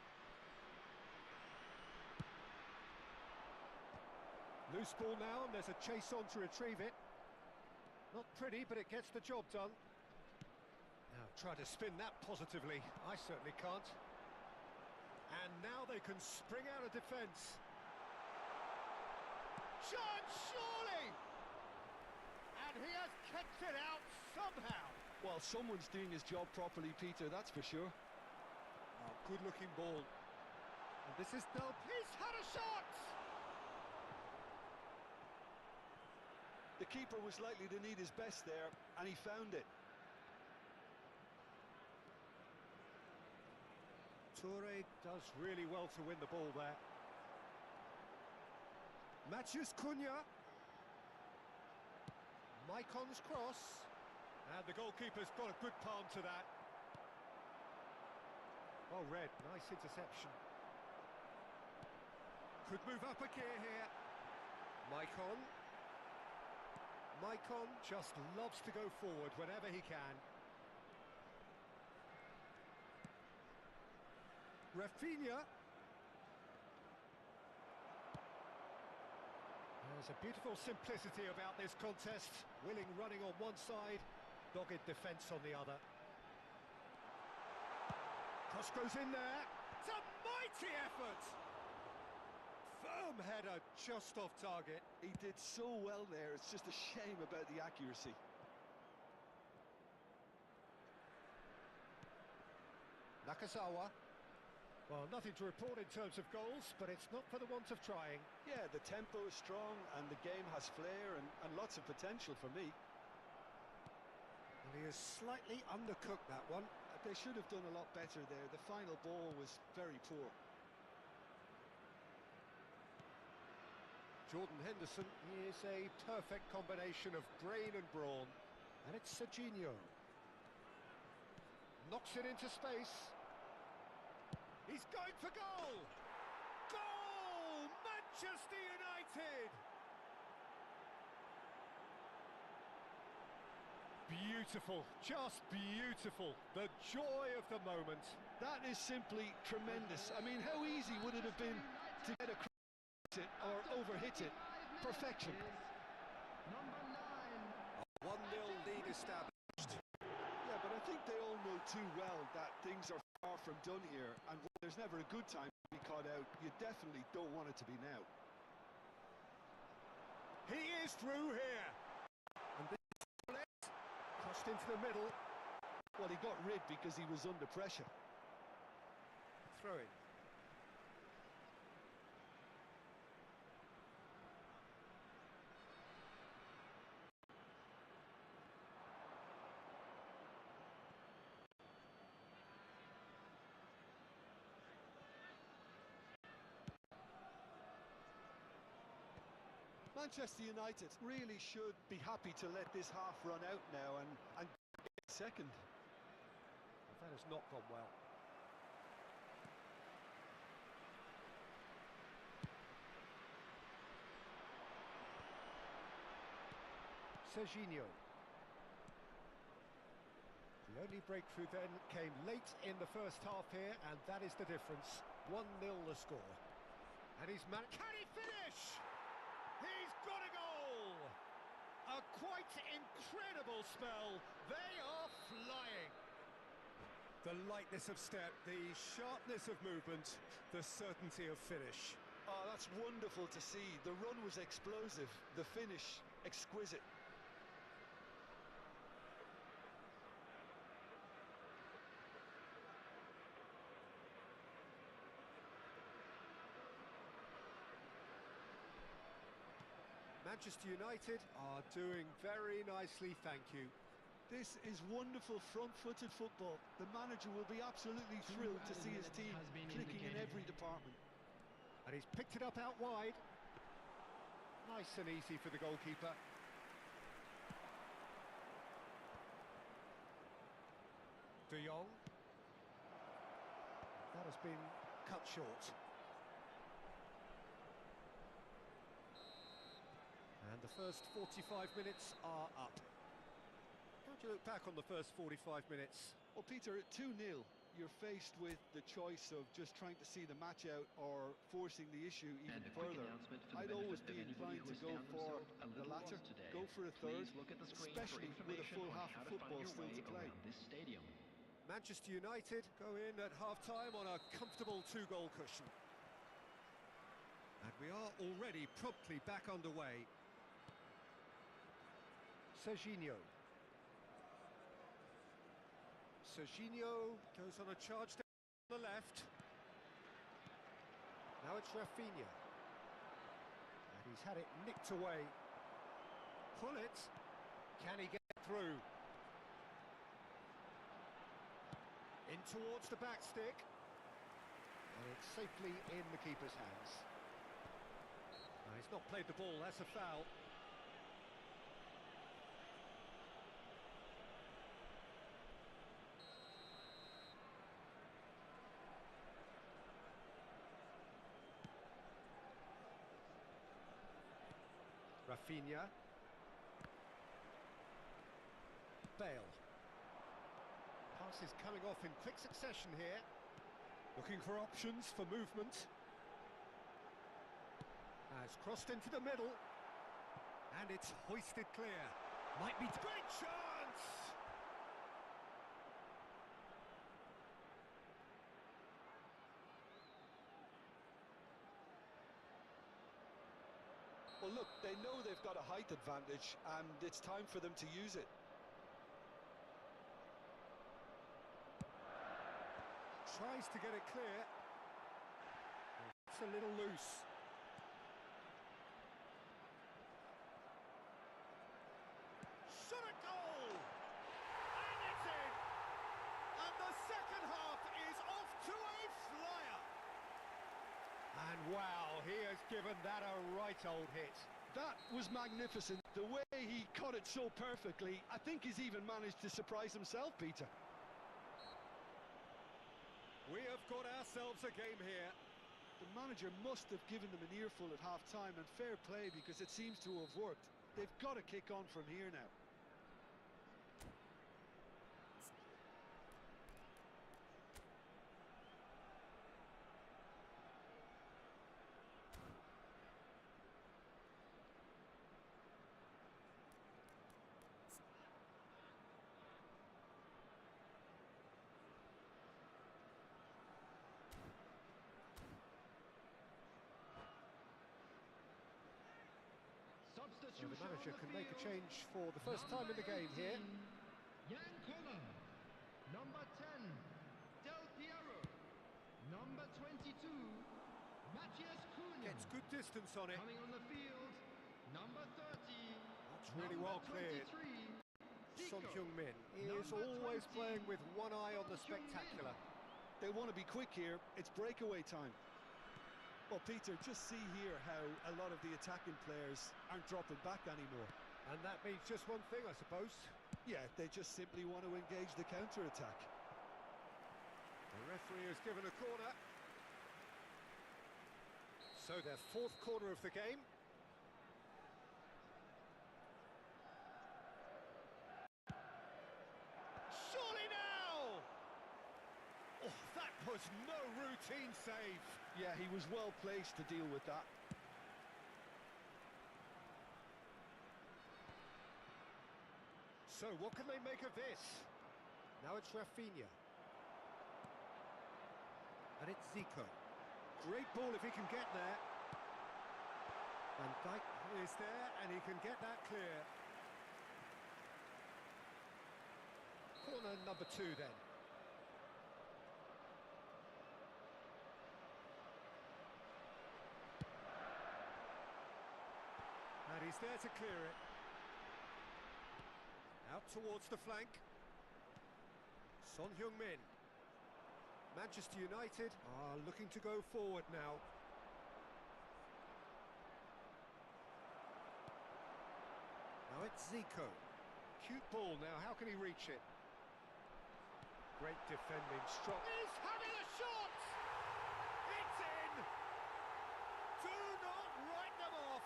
Loose ball now, and there's a chase on to retrieve it. Not pretty, but it gets the job done. Now try to spin that positively. I certainly can't. And now they can spring out of defence. Chance, surely! And he has kept it out somehow. Well, someone's doing his job properly, Peter, that's for sure. Oh, good-looking ball. And this is no... He's had a shot! The keeper was likely to need his best there, and he found it. Toure does really well to win the ball there. Matheus Cunha. Maicon's cross. And the goalkeeper's got a good palm to that. Well read, nice interception. Could move up a gear here. Maicon. Maicon just loves to go forward whenever he can. Rafinha. There's a beautiful simplicity about this contest. Willing running on one side, dogged defence on the other. Cross goes in there. It's a mighty effort! Firm header just off target. He did so well there, it's just a shame about the accuracy. Nakazawa. Well, nothing to report in terms of goals, but it's not for the want of trying. Yeah, the tempo is strong and the game has flair and lots of potential for me. And he has slightly undercooked that one. They should have done a lot better there. The final ball was very poor. Jordan Henderson, he is a perfect combination of brain and brawn. And it's Serginho. Knocks it into space. He's going for goal! Goal! Manchester United! Beautiful, just beautiful. The joy of the moment. That is simply tremendous. I mean, how easy would it have been to get across it or overhit it? Perfection. Number 9. 1-0 lead established. Yeah, but I think they all know too well that things are far from done here, and when there's never a good time to be caught out, you definitely don't want it to be now. He is through here. And this crossed into the middle. Well, he got rid because he was under pressure. Throwing. Manchester United really should be happy to let this half run out now and get second. That has not gone well. Serginho. The only breakthrough then came late in the first half here, and that is the difference. 1-0 the score. And he's can he finish? He's got a goal! A quite incredible spell. They are flying. The lightness of step, the sharpness of movement, the certainty of finish. Oh, that's wonderful to see. The run was explosive, the finish exquisite. Manchester United are doing very nicely, thank you. This is wonderful front-footed football. The manager will be absolutely thrilled to see his team clicking in every department. And he's picked it up out wide. Nice and easy for the goalkeeper. De Jong. That has been cut short. And the first 45 minutes are up. How do you look back on the first 45 minutes? Well, Peter, at 2-0, you're faced with the choice of just trying to see the match out or forcing the issue even further. I'd always be inclined to go for the latter, go for a third, especially with a full half of football still to play. Manchester United go in at half-time on a comfortable 2-goal cushion. And we are already promptly back underway. Serginho. Serginho goes on a charge down the left. Now it's Rafinha. And he's had it nicked away. Pull it. Can he get through? In towards the back stick. And it's safely in the keeper's hands. He's not played the ball, that's a foul. Rafinha. Bale. Pass is coming off in quick succession here. Looking for options for movement. Has crossed into the middle. And it's hoisted clear. Might be great chance! Well, look, they know they've got a height advantage, and it's time for them to use it. Tries to get it clear. It's a little loose. Shot a goal! And it's in! And the second half is off to a flyer! And wow, he has given that a right old hit. That was magnificent. The way he caught it so perfectly, I think he's even managed to surprise himself, Peter. We have got ourselves a game here. The manager must have given them an earful at half-time, and fair play because it seems to have worked. They've got to kick on from here now. So the manager can make a change for the first time in the game here. Number 10, Del Piero. Number 22, Matthias Cunha. Gets good distance on it. Coming on the field, number 30. That's really well cleared. Son Heung-min is always playing with one eye on the spectacular. They want to be quick here. It's breakaway time. Well, Peter, just see here how a lot of the attacking players aren't dropping back anymore. And that means just one thing, I suppose. Yeah, they just simply want to engage the counter-attack. The referee has given a corner. So their fourth corner of the game. Surely now! Oh, that was no routine save. Yeah, he was well placed to deal with that. So what can they make of this? Now it's Rafinha. And it's Zico. Great ball if he can get there. Van Dijk is there and he can get that clear. Corner number 2 then. And he's there to clear it. Out towards the flank. Son Heung-min. Manchester United are looking to go forward now. Now it's Zico. Cute ball now, how can he reach it? Great defending, strong. He's having a shot! It's in! Do not write them off!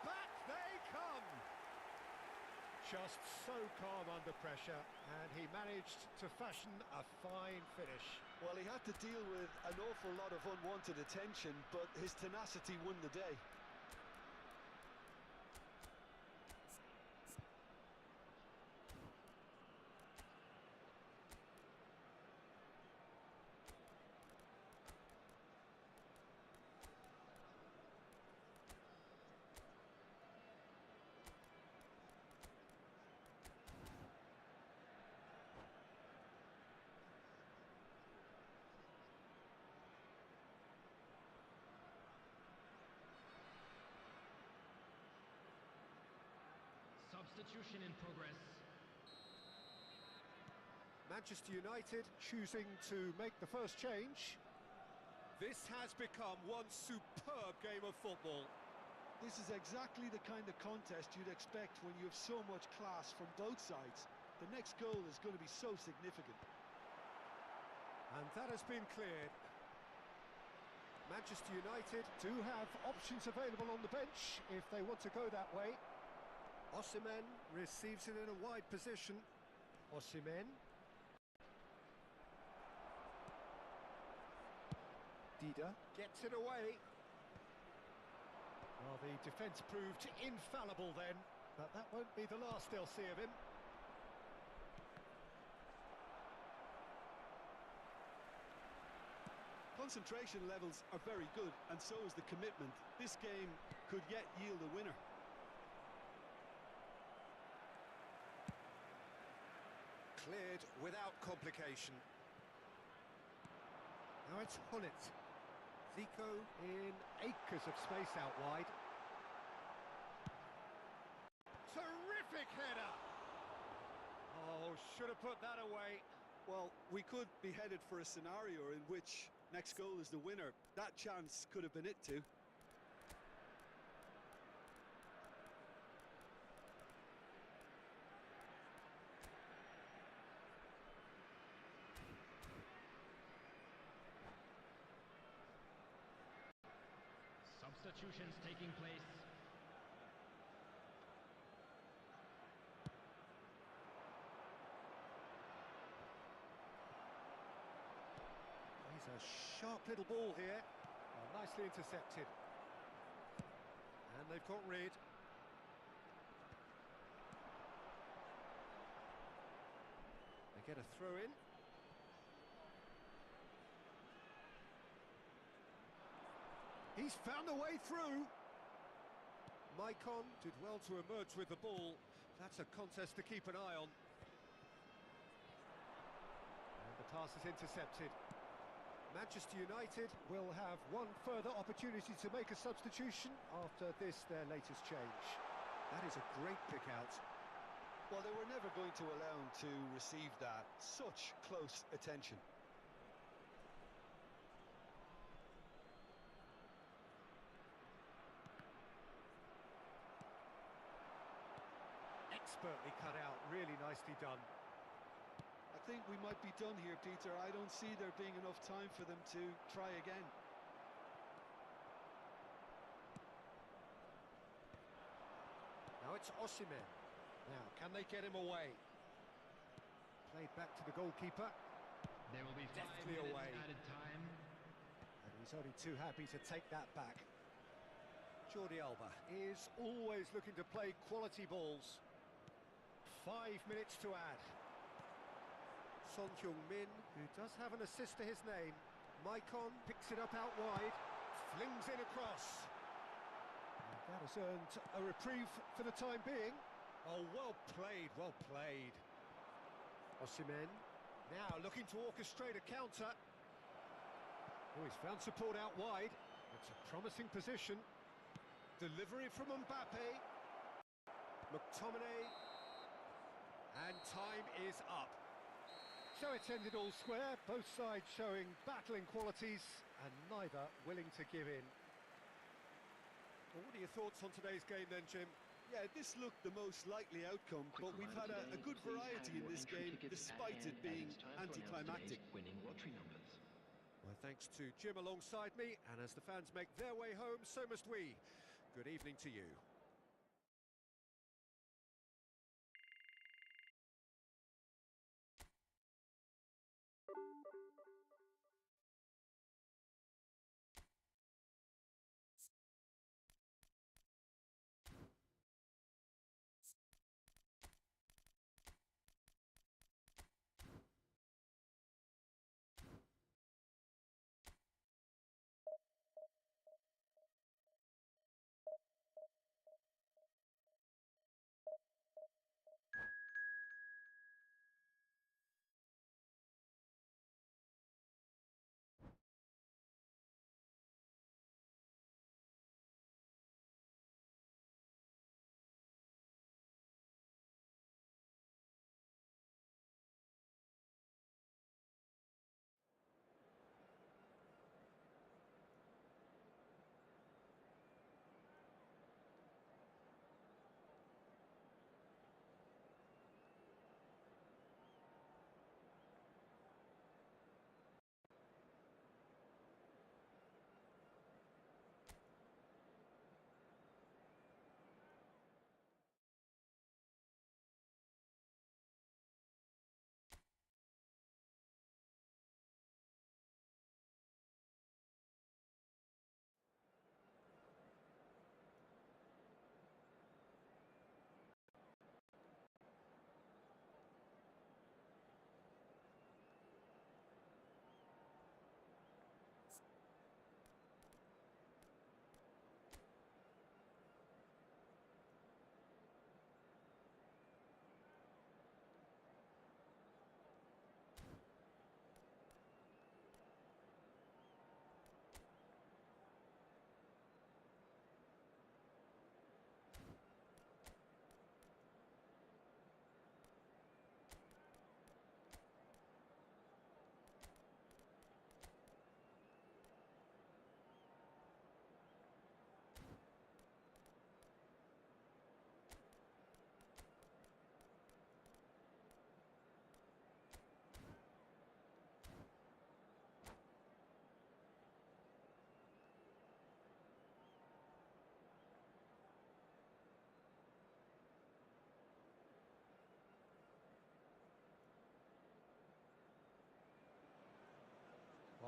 Back they come! Just so calm under pressure, and he managed to fashion a fine finish. Well, he had to deal with an awful lot of unwanted attention, but his tenacity won the day. Substitution in progress. Manchester United choosing to make the first change. This has become one superb game of football. This is exactly the kind of contest you'd expect when you have so much class from both sides. The next goal is going to be so significant. And that has been cleared. Manchester United do have options available on the bench if they want to go that way. Osimhen receives it in a wide position. Osimhen. Dida gets it away. Well, the defence proved infallible then, but that won't be the last they'll see of him. Concentration levels are very good, and so is the commitment. This game could yet yield a winner. Cleared without complication. Now it's Hullet. Zico in acres of space out wide. Terrific header! Oh, should have put that away. Well, we could be headed for a scenario in which next goal is the winner. That chance could have been it too. substitutions taking place. He's a sharp little ball here. Nicely intercepted. And they've got rid. They get a throw in. He's found a way through. Maicon did well to emerge with the ball. That's a contest to keep an eye on. And the pass is intercepted. Manchester United will have one further opportunity to make a substitution after this, their latest change. That is a great pick out. Well, they were never going to allow him to receive that. Such close attention. Expertly cut out, really nicely done. I think we might be done here, Peter. I don't see there being enough time for them to try again. Now it's Osimhen. Now, can they get him away? Played back to the goalkeeper. There will be 5 Deftly minutes away. added time. And he's only too happy to take that back. Jordi Alba is always looking to play quality balls. 5 minutes to add. Son Heung-min, who does have an assist to his name. Maicon picks it up out wide, flings in across. And that has earned a reprieve for the time being. Oh, well played, well played. Osimhen, now looking to orchestrate a counter. Oh, he's found support out wide. It's a promising position. Delivery from Mbappe. McTominay. And time is up. So it's ended all square, both sides showing battling qualities and neither willing to give in. Well, what are your thoughts on today's game then, Jim? Yeah, this looked the most likely outcome, but we've had a good variety in this game, despite it being anticlimactic. Winning lottery numbers. Well, thanks to Jim alongside me, and as the fans make their way home, so must we. Good evening to you.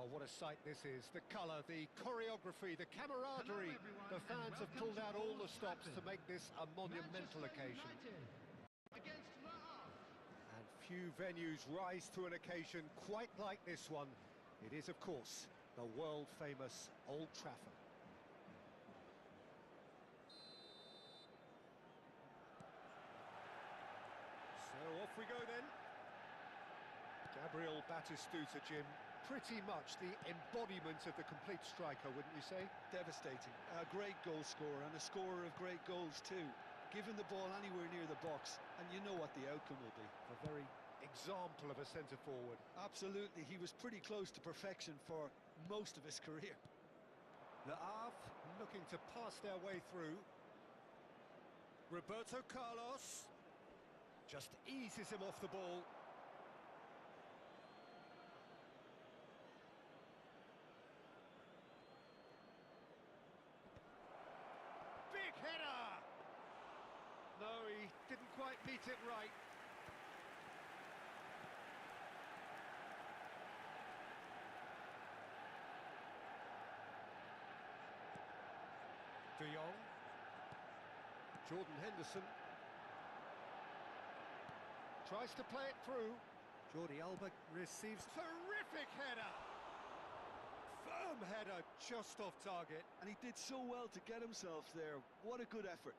Well, what a sight this is. The colour, the choreography, the camaraderie. The fans have pulled out all the stops to make this a monumental occasion. And few venues rise to an occasion quite like this one. It is, of course, the world-famous Old Trafford. So off we go then. Gabriel Batistuta, Jim, pretty much the embodiment of the complete striker, wouldn't you say? Devastating. A great goal scorer and a scorer of great goals too. Give him the ball anywhere near the box and you know what the outcome will be. A very example of a centre-forward. Absolutely, he was pretty close to perfection for most of his career. Le Havre looking to pass their way through. Roberto Carlos just eases him off the ball. Big header! No, he didn't quite meet it right. De Jong. Jordan Henderson. Tries to play it through. Jordi Alba receives terrific header. Firm header just off target. And he did so well to get himself there. What a good effort.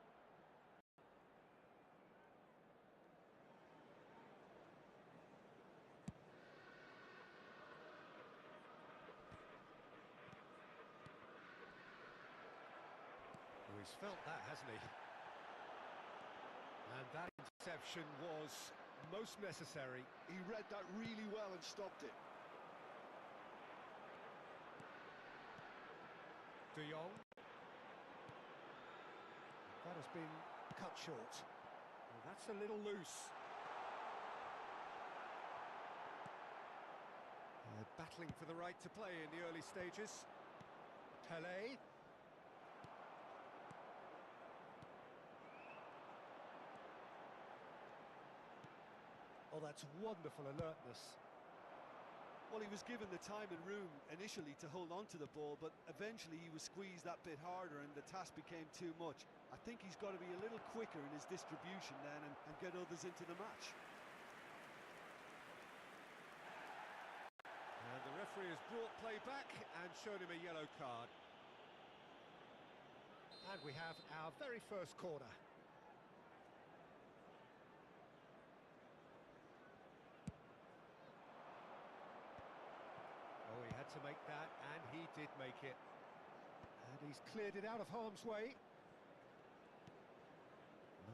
He's felt that, hasn't he? And that interception was most necessary. He read that really well and stopped it. De Jong. That has been cut short. Well, that's a little loose. Battling for the right to play in the early stages. Pelé. Oh, that's wonderful alertness. Well, he was given the time and room initially to hold on to the ball, but eventually he was squeezed that bit harder and the task became too much. I think he's got to be a little quicker in his distribution then and get others into the match. And the referee has brought play back and shown him a yellow card. And we have our very first corner. Oh, he had to make that, and he did make it. And he's cleared it out of harm's way.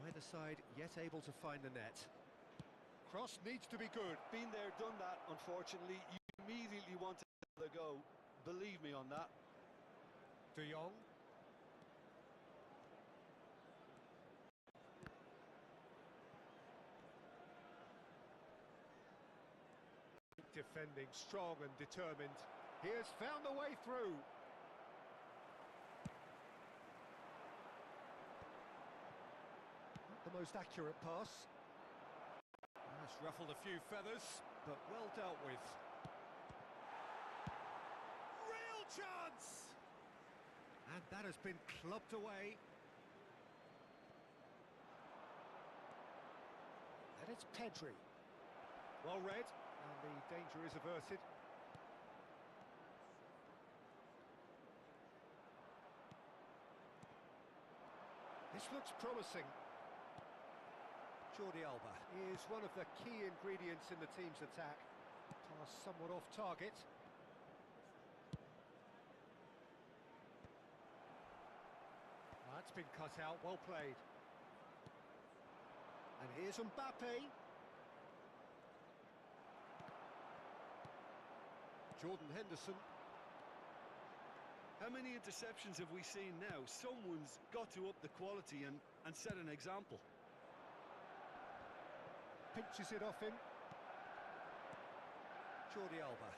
Neither side yet able to find the net. Cross needs to be good. Been there, done that, unfortunately. You immediately want to let it go. Believe me on that. De Jong. Defending, strong and determined. He has found the way through. Not the most accurate pass. Has ruffled a few feathers, but well dealt with. Real chance! And that has been clubbed away. And it's Pedri. Well read. And the danger is averted. This looks promising. Jordi Alba is one of the key ingredients in the team's attack. Pass somewhat off target. That's been cut out, well played. And here's Mbappe. Jordan Henderson. How many interceptions have we seen now? Someone's got to up the quality and set an example. Pinches it off him. Jordi Alba.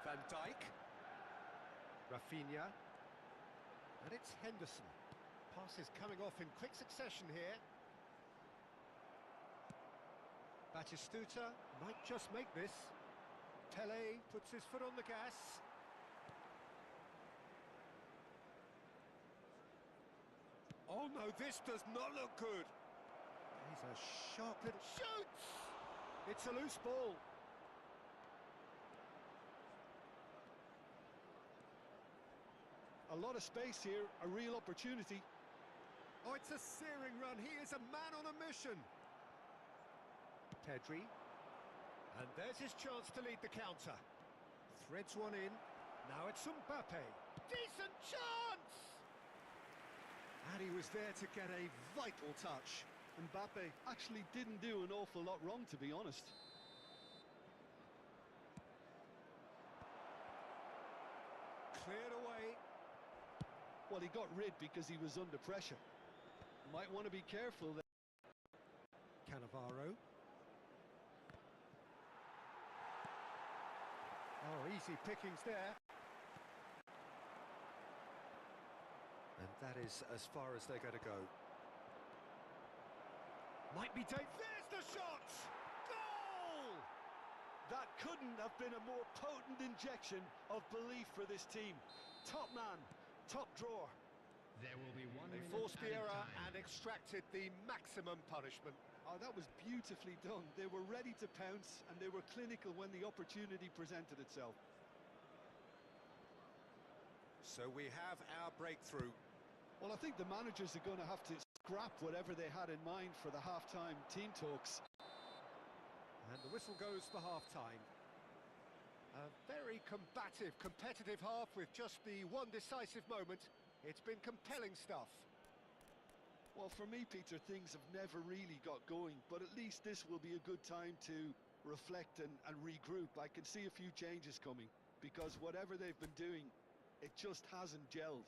Van Dijk. Rafinha. And it's Henderson. Passes coming off in quick succession here. Batistuta might just make this. Pele puts his foot on the gas. Oh no, this does not look good. He's a sharp little shoots! It's a loose ball. A lot of space here, a real opportunity. Oh, it's a searing run. He is a man on a mission. Pedri. And there's his chance to lead the counter. Threads one in. Now it's Mbappe. Decent chance! And he was there to get a vital touch. Mbappe actually didn't do an awful lot wrong, to be honest. Cleared away. Well, he got rid because he was under pressure. Might want to be careful there. Cannavaro. Oh, easy pickings there. And that is as far as they're going to go. Might be Dave. There's the shot! Goal! That couldn't have been a more potent injection of belief for this team. Top man, top drawer. There will be 1 They minute forced the added error time. and extracted the maximum punishment. Oh, that was beautifully done. They were ready to pounce and they were clinical when the opportunity presented itself. So we have our breakthrough. Well, I think the managers are going to have to scrap whatever they had in mind for the half-time team talks. And the whistle goes for half-time. A very combative, competitive half with just the one decisive moment. It's been compelling stuff. Well, for me, Peter, things have never really got going, but at least this will be a good time to reflect and regroup. I can see a few changes coming, because whatever they've been doing, it just hasn't gelled.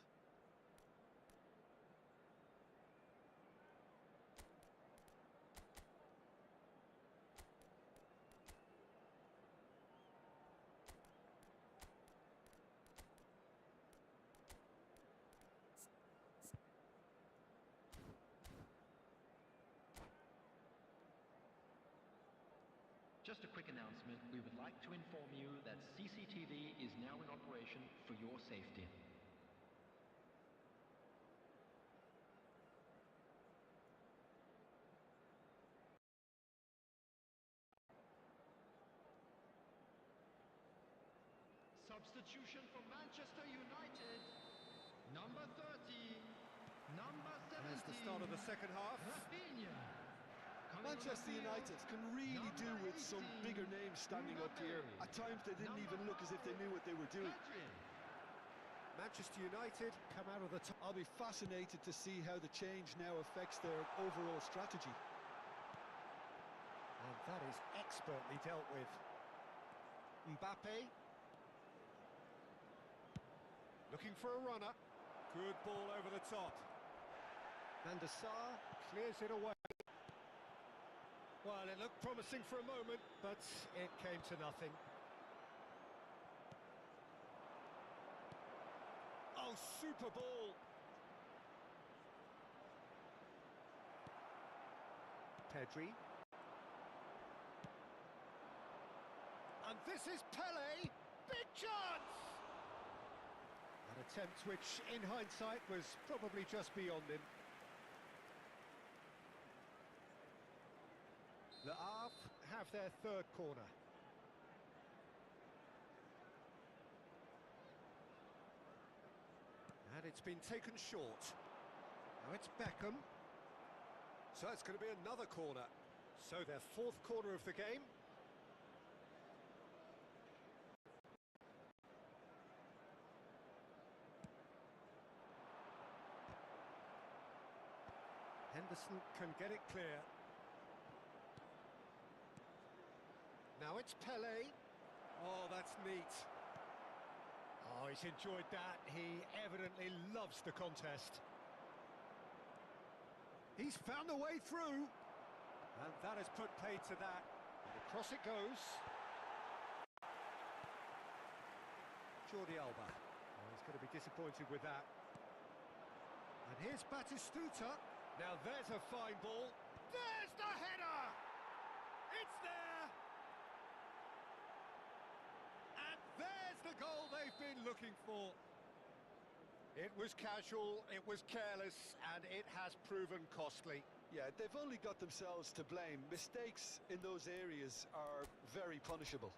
Just a quick announcement. We would like to inform you that CCTV is now in operation for your safety. Substitution for Manchester United. Number 30. Number 17. There's the start of the second half. Rafinha. Manchester United can really do with some bigger names standing up here. At times they didn't even look as if they knew what they were doing. Manchester United come out of the top. I'll be fascinated to see how the change now affects their overall strategy. And that is expertly dealt with. Mbappe. Looking for a runner. Good ball over the top. Van der Sar clears it away. Well, it looked promising for a moment, but it came to nothing. Oh, super ball! Pedri. And this is Pele! Big chance! An attempt which, in hindsight, was probably just beyond him. Le Havre have their third corner. And it's been taken short. Now it's Beckham. So it's going to be another corner. So their fourth corner of the game. Henderson can get it clear. Now it's Pele. Oh, that's neat. Oh, he's enjoyed that. He evidently loves the contest. He's found a way through. And that has put paid to that. And across it goes. Jordi Alba. Oh, he's going to be disappointed with that. And here's Batistuta. Now there's a fine ball. There's the header! It's there! the goal they've been looking for. It was casual, it was careless, and it has proven costly. Yeah, they've only got themselves to blame. Mistakes in those areas are very punishable.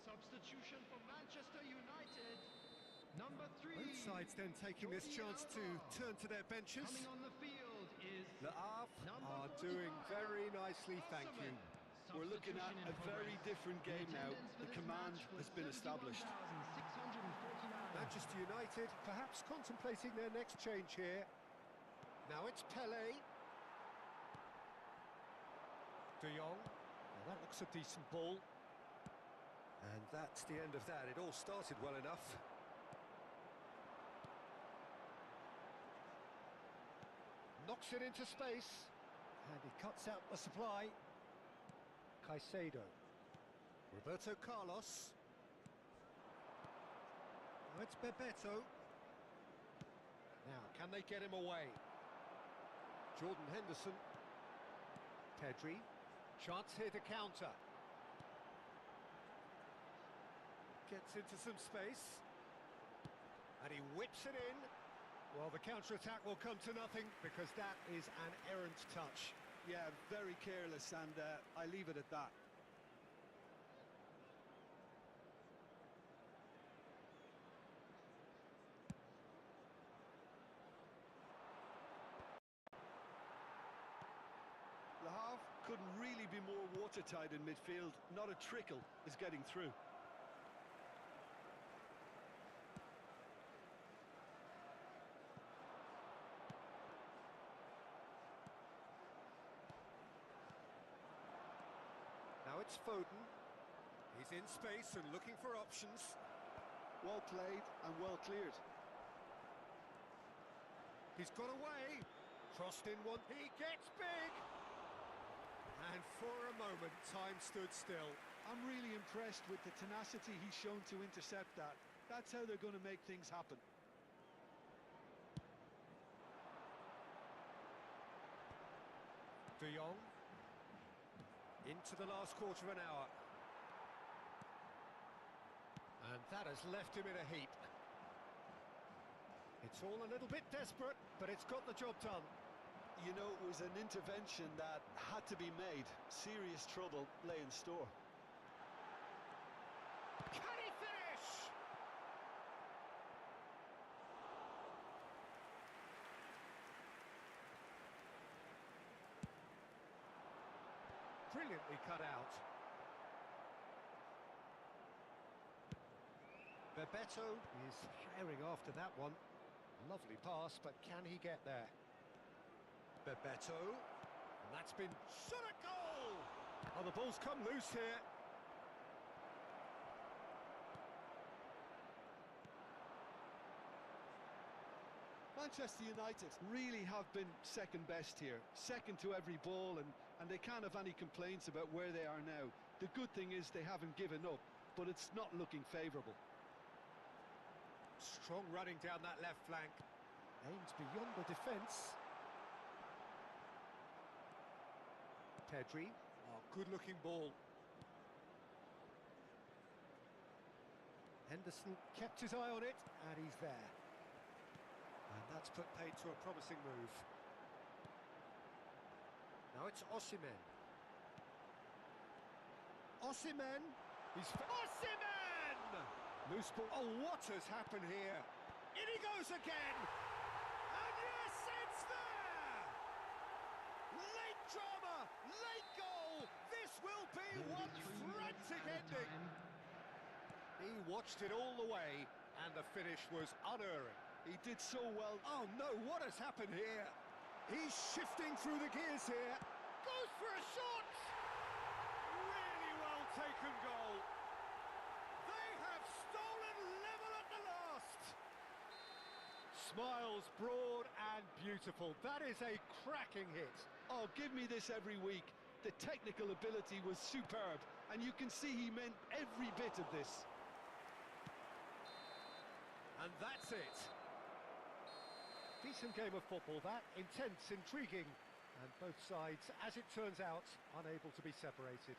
Substitution for Manchester United. Number 3. Both sides then taking this chance to turn to their benches. Coming on the field is Le Havre number are doing 45, very nicely, thank you. We're looking at a very different game now. The command has been established. Manchester United perhaps contemplating their next change here. Now it's Pele. De Jong. Well, that looks a decent ball. And that's the end of that. It all started well enough. Knocks it into space. And he cuts out the supply. Caicedo. Roberto Carlos. Now it's Bebeto. Now, can they get him away? Jordan Henderson. Pedri. Chance here to counter. Gets into some space. And he whips it in. Well, the counter-attack will come to nothing because that is an errant touch. Yeah, very careless, and I leave it at that. Le Havre couldn't really be more watertight in midfield. Not a trickle is getting through. Now it's Foden. He's in space and looking for options. Well played and well cleared. He's got away. Crossed in one. He gets big. And for a moment, time stood still. I'm really impressed with the tenacity he's shown to intercept that. That's how they're going to make things happen. De Jong. Into the last quarter of an hour. And that has left him in a heap. It's all a little bit desperate, but it's got the job done. You know, it was an intervention that had to be made. Serious trouble lay in store. Can he finish? Brilliantly cut out. Bebeto is firing after that one. Lovely pass, but can he get there? Bebeto. And that's been shot at goal! Oh, the ball's come loose here. Manchester United really have been second best here. Second to every ball, and they can't have any complaints about where they are now. The good thing is they haven't given up, but it's not looking favourable. Strong running down that left flank. Aims beyond the defence. Pedri. Oh, good-looking ball. Henderson kept his eye on it, and he's there. And that's put paid to a promising move. Now it's Osimhen. Osimhen! He's... Osimhen! Loose ball. Oh, what has happened here? In he goes again! dramatic ending. He watched it all the way, and the finish was unerring. He did so well. Oh no, what has happened here? He's shifting through the gears here. Goes for a shot! Really well taken goal. They have stolen level at the last. Smiles broad and beautiful. That is a cracking hit. Oh, give me this every week. The technical ability was superb, and you can see he meant every bit of this. And that's it. Decent game of football, that. Intense, intriguing. And both sides, as it turns out, unable to be separated.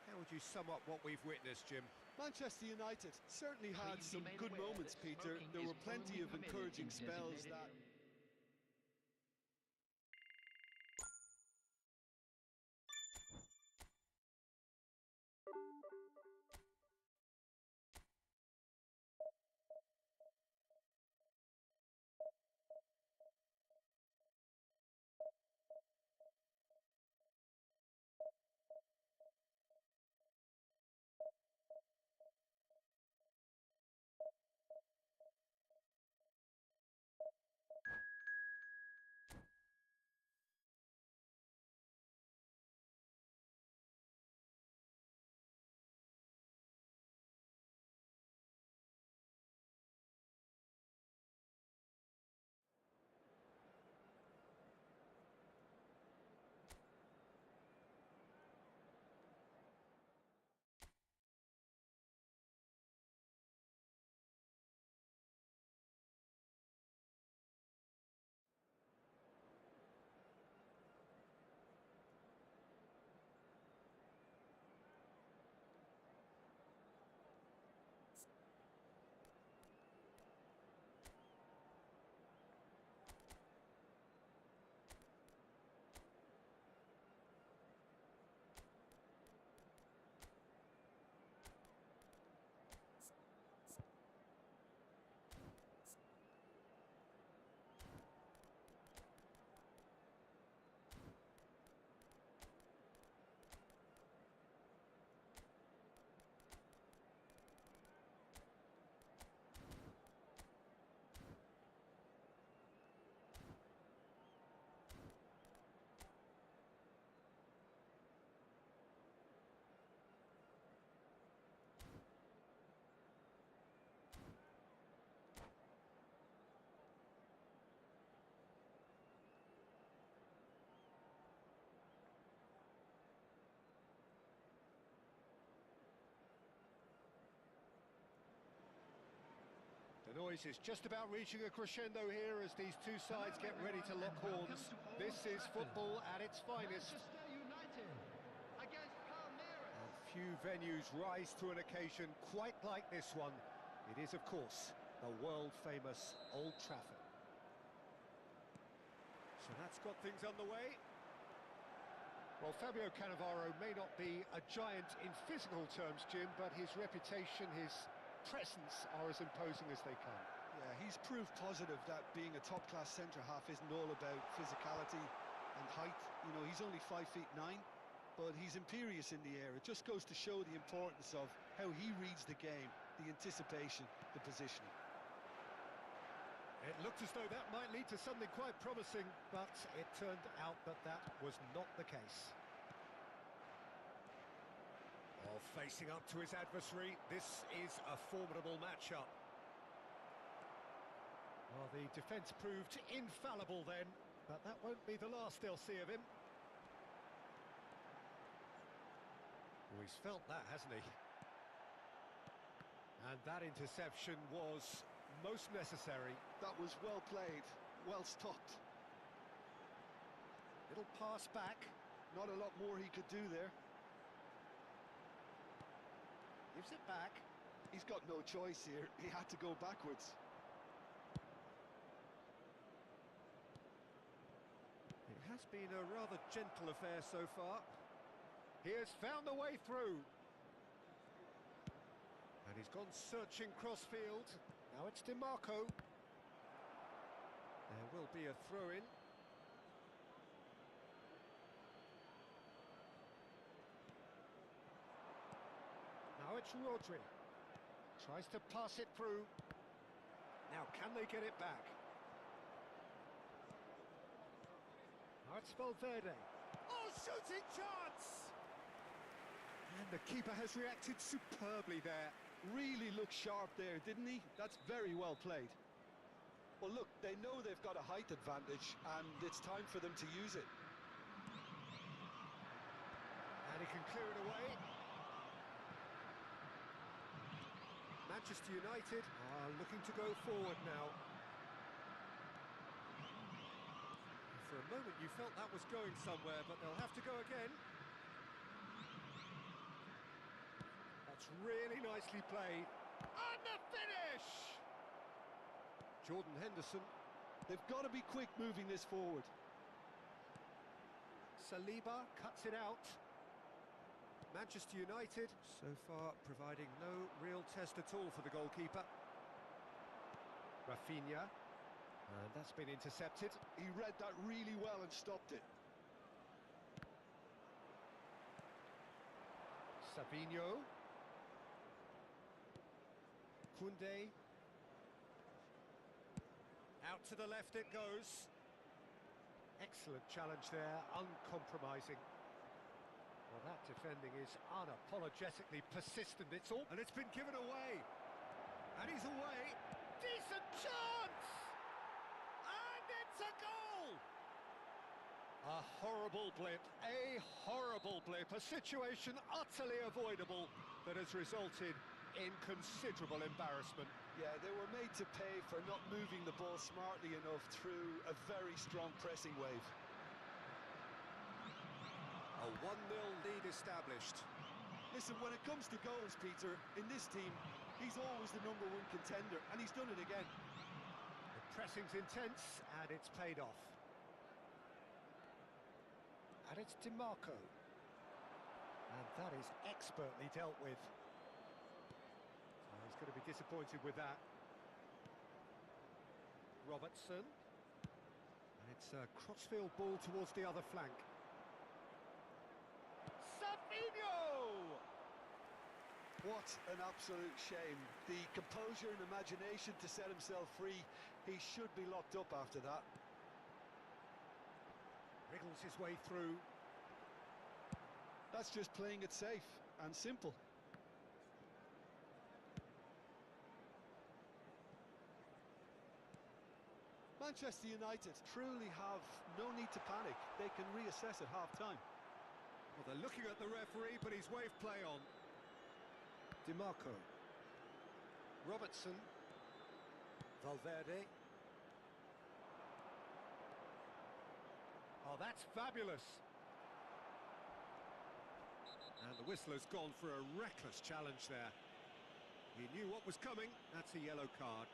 How would you sum up what we've witnessed, Jim? Manchester United certainly had Please be some made good aware moments, that Peter. smoking There is were plenty only of permitted encouraging in spells designated that... areas. The noise is just about reaching a crescendo here as these two sides get ready to lock horns. This is football at its finest. Manchester United against Palmeiras. And few venues rise to an occasion quite like this one. It is, of course, the world-famous Old Trafford. So that's got things underway. Well, Fabio Cannavaro may not be a giant in physical terms, Jim, but his reputation, his presence are as imposing as they come. Yeah, he's proved positive that being a top-class centre-half isn't all about physicality and height. You know, he's only 5'9", but he's imperious in the air. It just goes to show the importance of how he reads the game, the anticipation, the positioning. It looked as though that might lead to something quite promising, but it turned out that that was not the case. Oh, facing up to his adversary, this is a formidable matchup. Well, the defence proved infallible then, but that won't be the last they'll see of him. Oh, he's felt that, hasn't he? And that interception was most necessary. That was well played, well stopped. Little pass back. Not a lot more he could do there. Gives it back. He's got no choice here. He had to go backwards. It has been a rather gentle affair so far. He has found the way through. And he's gone searching crossfield. Now it's DiMarco. There will be a throw-in. Now it's Rodri. Tries to pass it through. Now can they get it back? Now it's Valverde. Oh, shooting chance! And the keeper has reacted superbly there. Really looked sharp there, didn't he? That's very well played. Well, look, they know they've got a height advantage, and it's time for them to use it. And he can clear it away. Manchester United are looking to go forward now. For a moment you felt that was going somewhere, but they'll have to go again. That's really nicely played. And the finish! Jordan Henderson. They've got to be quick moving this forward. Saliba cuts it out. Manchester United, so far providing no real test at all for the goalkeeper. Rafinha, and that's been intercepted. He read that really well and stopped it. Savinho. Koundé. Out to the left it goes. Excellent challenge there, uncompromising. Well, that defending is unapologetically persistent. It's all, and it's been given away. And he's away. Decent chance! And it's a goal! A horrible blip, a situation utterly avoidable that has resulted in considerable embarrassment. Yeah, they were made to pay for not moving the ball smartly enough through a very strong pressing wave. A 1-0 lead established. Listen, when it comes to goals, Peter, in this team, he's always the #1 contender, and he's done it again. The pressing's intense, and it's paid off. And it's DiMarco. And that is expertly dealt with. So he's going to be disappointed with that. Robertson. And it's a crossfield ball towards the other flank. Savinho! What an absolute shame. The composure and imagination to set himself free. He should be locked up after that. Wriggles his way through. That's just playing it safe and simple. Manchester United truly have no need to panic. They can reassess at half-time. Well, they're looking at the referee, but he's waved play on. DiMarco. Robertson. Valverde. Oh, that's fabulous. And the whistler's gone for a reckless challenge there. He knew what was coming. That's a yellow card.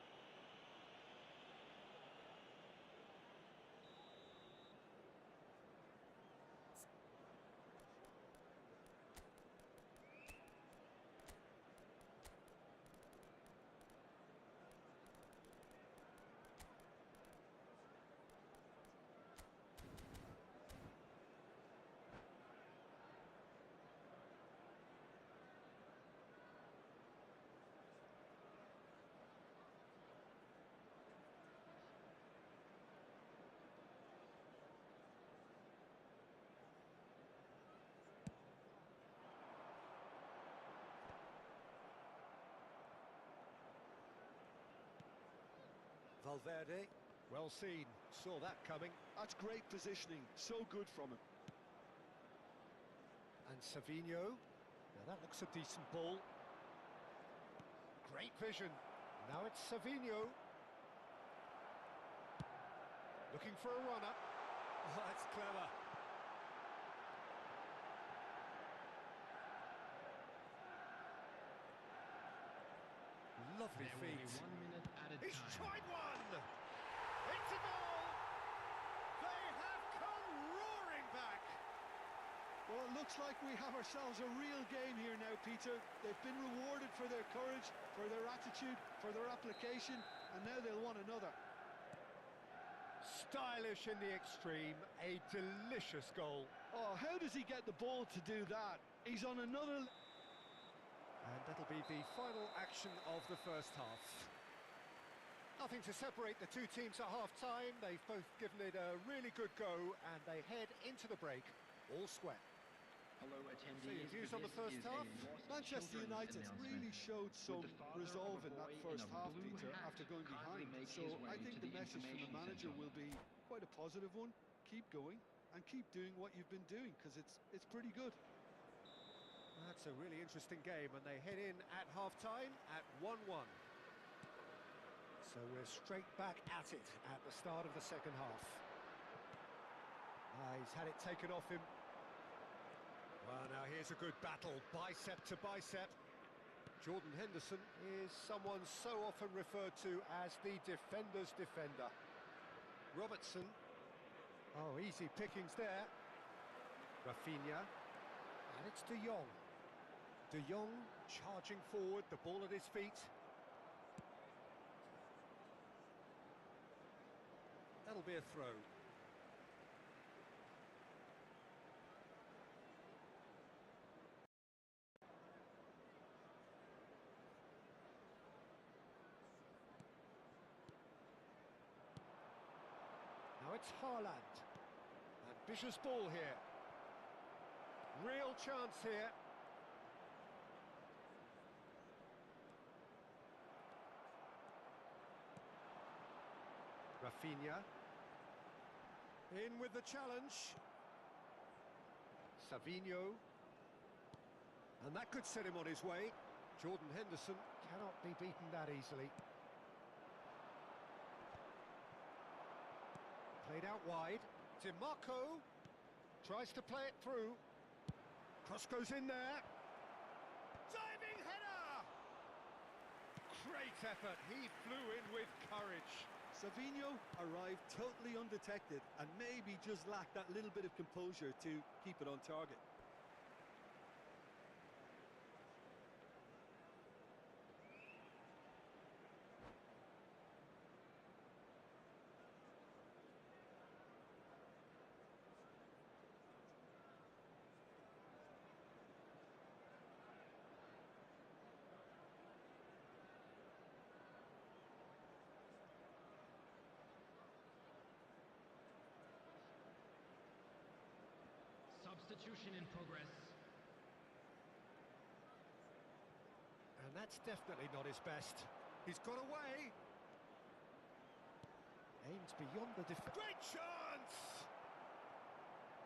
Valverde, well seen, saw that coming. That's great positioning, so good from him. And Savinho, now that looks a decent ball. Great vision, now it's Savinho. Looking for a runner. Oh, that's clever. Lovely There will be feet. 1 minute added He's time. tried one! It's a goal! They have come roaring back! Well, it looks like we have ourselves a real game here now, Peter. They've been rewarded for their courage, for their attitude, for their application, and now they'll want another. Stylish in the extreme, a delicious goal. Oh, how does he get the ball to do that? He's on another... And that'll be the final action of the first half. Nothing to separate the two teams at half-time. They've both given it a really good go, and they head into the break all square. Hello, So attendees. your views on the This first is half? a lost Manchester children's United announcement. really showed some With the father resolve of a in that boy first in a half, blue Peter, hat after going kindly behind. make So his way I think to the the message from the information manager centre. will be quite a positive one. Keep going and keep doing what you've been doing, because it's pretty good. That's a really interesting game, and they head in at half-time at 1-1. So we're straight back at it at the start of the second half. He's had it taken off him. Well, now here's a good battle, bicep to bicep. Jordan Henderson is someone so often referred to as the defender's defender. Robertson. Oh, easy pickings there. Rafinha. And it's De Jong. De Jong charging forward, the ball at his feet. That'll be a throw. Now it's Haaland. Ambitious ball here. Real chance here. Rafinha. In with the challenge. Savinho. And that could set him on his way. Jordan Henderson cannot be beaten that easily. Played out wide. DiMarco tries to play it through. Cross goes in there. Diving header! Great effort. He flew in with courage. Savinho arrived totally undetected and maybe just lacked that little bit of composure to keep it on target. Substitution in progress. And that's definitely not his best. He's got away. Aims beyond the Great chance!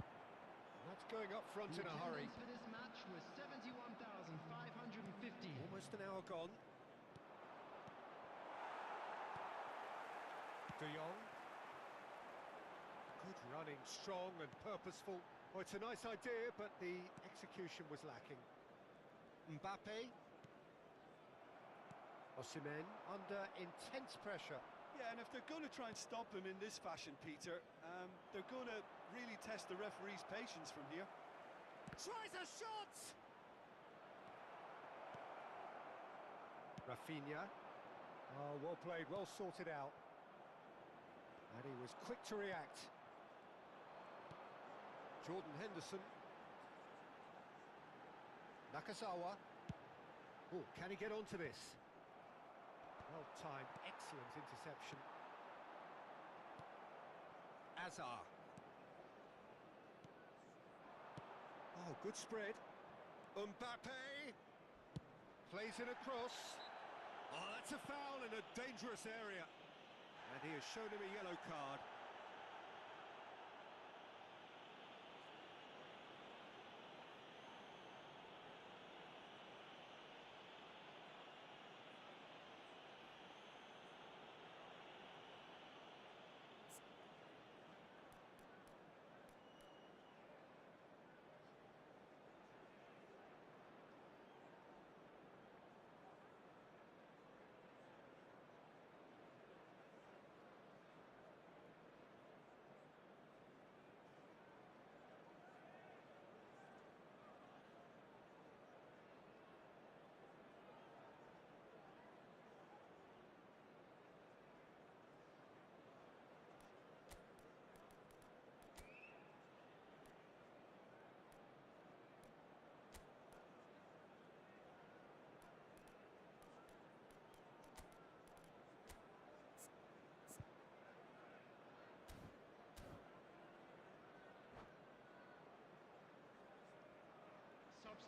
And that's going up front in a hurry. For this match was 71,550. Almost an hour gone. De Jong. Good running, strong and purposeful. Oh, it's a nice idea, but the execution was lacking. Mbappe. Osimhen under intense pressure. Yeah, and if they're going to try and stop him in this fashion, Peter, they're going to really test the referee's patience from here. Tries a shot! Rafinha. Oh, well played, well sorted out. And he was quick to react. Jordan Henderson. Nakazawa. Oh, can he get onto this? Well-timed, excellent interception. Azar. Oh, good spread. Mbappe. Plays it across. Oh, that's a foul in a dangerous area. And he has shown him a yellow card.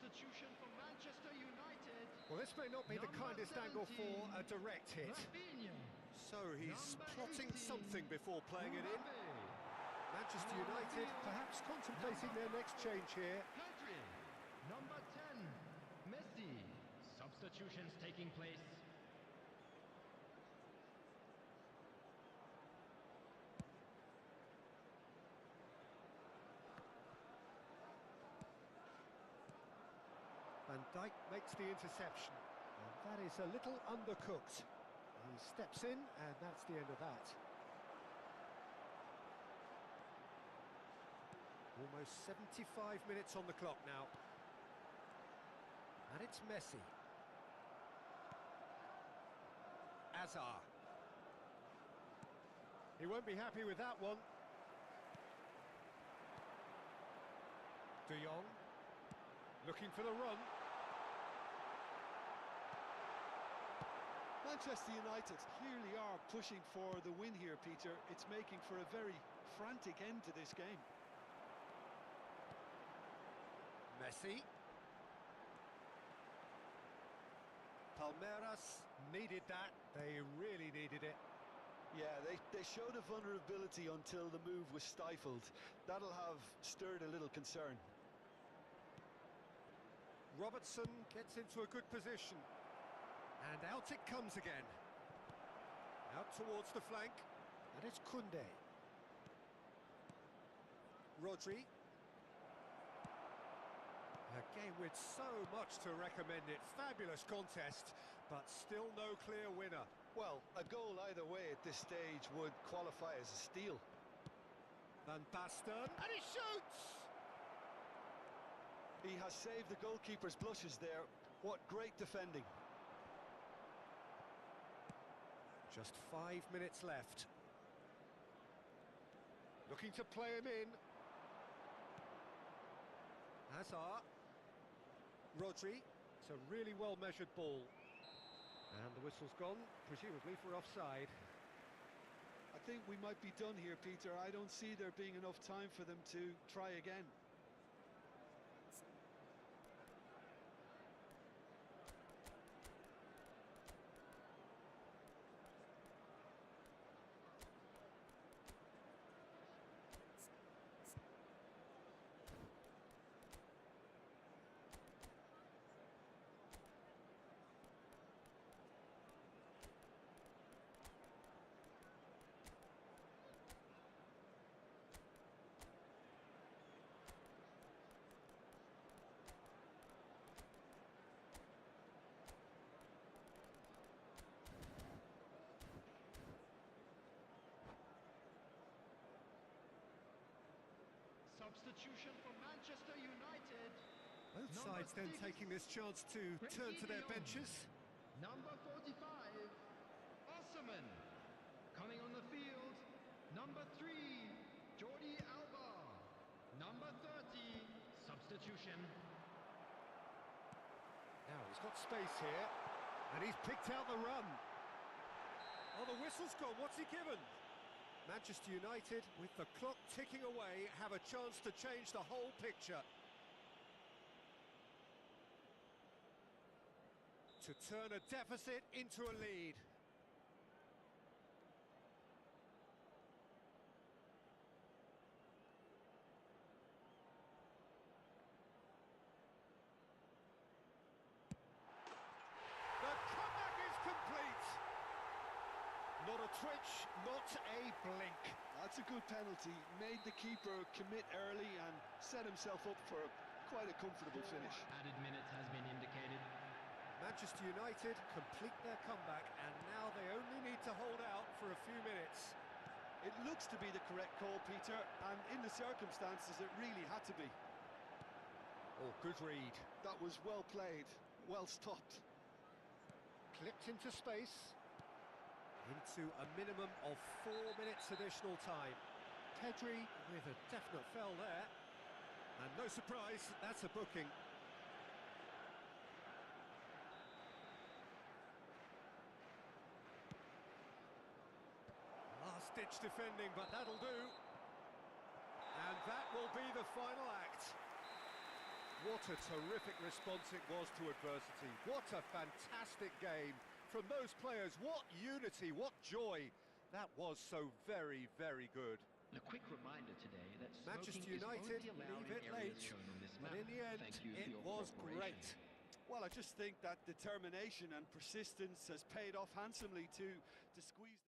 Substitution for Manchester United. Well, this may not be the Number kindest angle for 17, a direct hit. Rafinha. So he's Number plotting 18, something before playing it in. Mbappe. Manchester Coming on the United field, perhaps contemplating number their next 5, change here. Pedri. Number 10, Messi. Substitutions taking place. Van Dijk makes the interception. And that is a little undercooked. He steps in, and that's the end of that. Almost 75 minutes on the clock now. And it's Messi. Azar. He won't be happy with that one. De Jong. Looking for the run. Manchester United clearly are pushing for the win here, Peter. It's making for a very frantic end to this game. Messi. Palmeiras needed that. They really needed it. Yeah, they showed a vulnerability until the move was stifled. That'll have stirred a little concern. Robertson gets into a good position. And out it comes again. Out towards the flank. And it's Koundé. Rodri. A game with so much to recommend it. Fabulous contest, but still no clear winner. Well, a goal either way at this stage would qualify as a steal. Van Basten. And he shoots! He has saved the goalkeeper's blushes there. What great defending. Just 5 minutes left. Looking to play him in. Hazard. Rodri. It's a really well-measured ball. And the whistle's gone, presumably for offside. I think we might be done here, Peter. I don't see there being enough time for them to try again. Substitution for Manchester United. Both Number sides then 6, taking this chance to turn to their benches. Number 45, Osman. Coming on the field, number 3, Jordi Alba. Number 30, substitution. Now he's got space here, and he's picked out the run. Oh, the whistle's gone. What's he given? Manchester United, with the clock ticking away, have a chance to change the whole picture. To turn a deficit into a lead. The comeback is complete. Not a twitch, not a blink. That's a good penalty. Made the keeper commit early and set himself up for quite a comfortable finish. Added minutes has been indicated. Manchester United complete their comeback, and now they only need to hold out for a few minutes. It looks to be the correct call, Peter, and in the circumstances it really had to be. Oh, good read. That was well played, well stopped. Clipped into space. Into a minimum of 4 minutes additional time. Pedri with a definite foul there. And no surprise, that's a booking. Last-ditch defending, but that'll do. And that will be the final act. What a terrific response it was to adversity. What a fantastic game from those players. What unity, what joy. That was so very, very good. And a quick reminder today that smoking Manchester United is only allowed leave in it areas late, shown on this but map. in the end, Thank you it for your was cooperation. great. Well, I just think that determination and persistence has paid off handsomely to squeeze.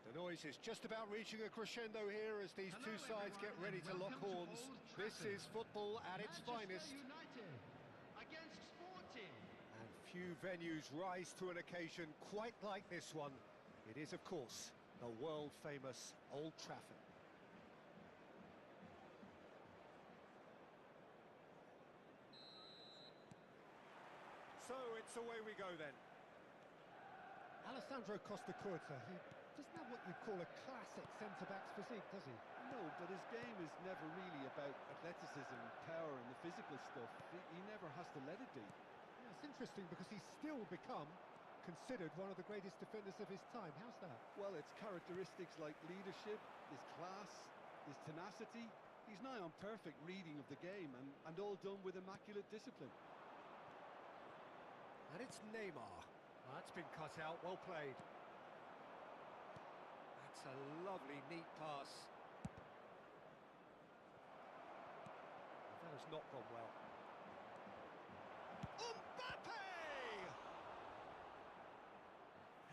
The noise is just about reaching a crescendo here as these two sides get ready to lock horns. This is football at its finest. United against Sporting. And few venues rise to an occasion quite like this one. It is, of course, the world-famous Old Trafford. So it's away we go then. Alessandro Costa Curta, he doesn't have what you'd call a classic centre-back's physique, does he? No, but his game is never really about athleticism, power and the physical stuff. He never has to let it be. Yeah, it's interesting because he's still become considered one of the greatest defenders of his time. How's that? Well, it's characteristics like leadership, his class, his tenacity. He's nigh on perfect reading of the game and all done with immaculate discipline. And it's Neymar. That's been cut out, well played. That's a lovely, neat pass. That has not gone well.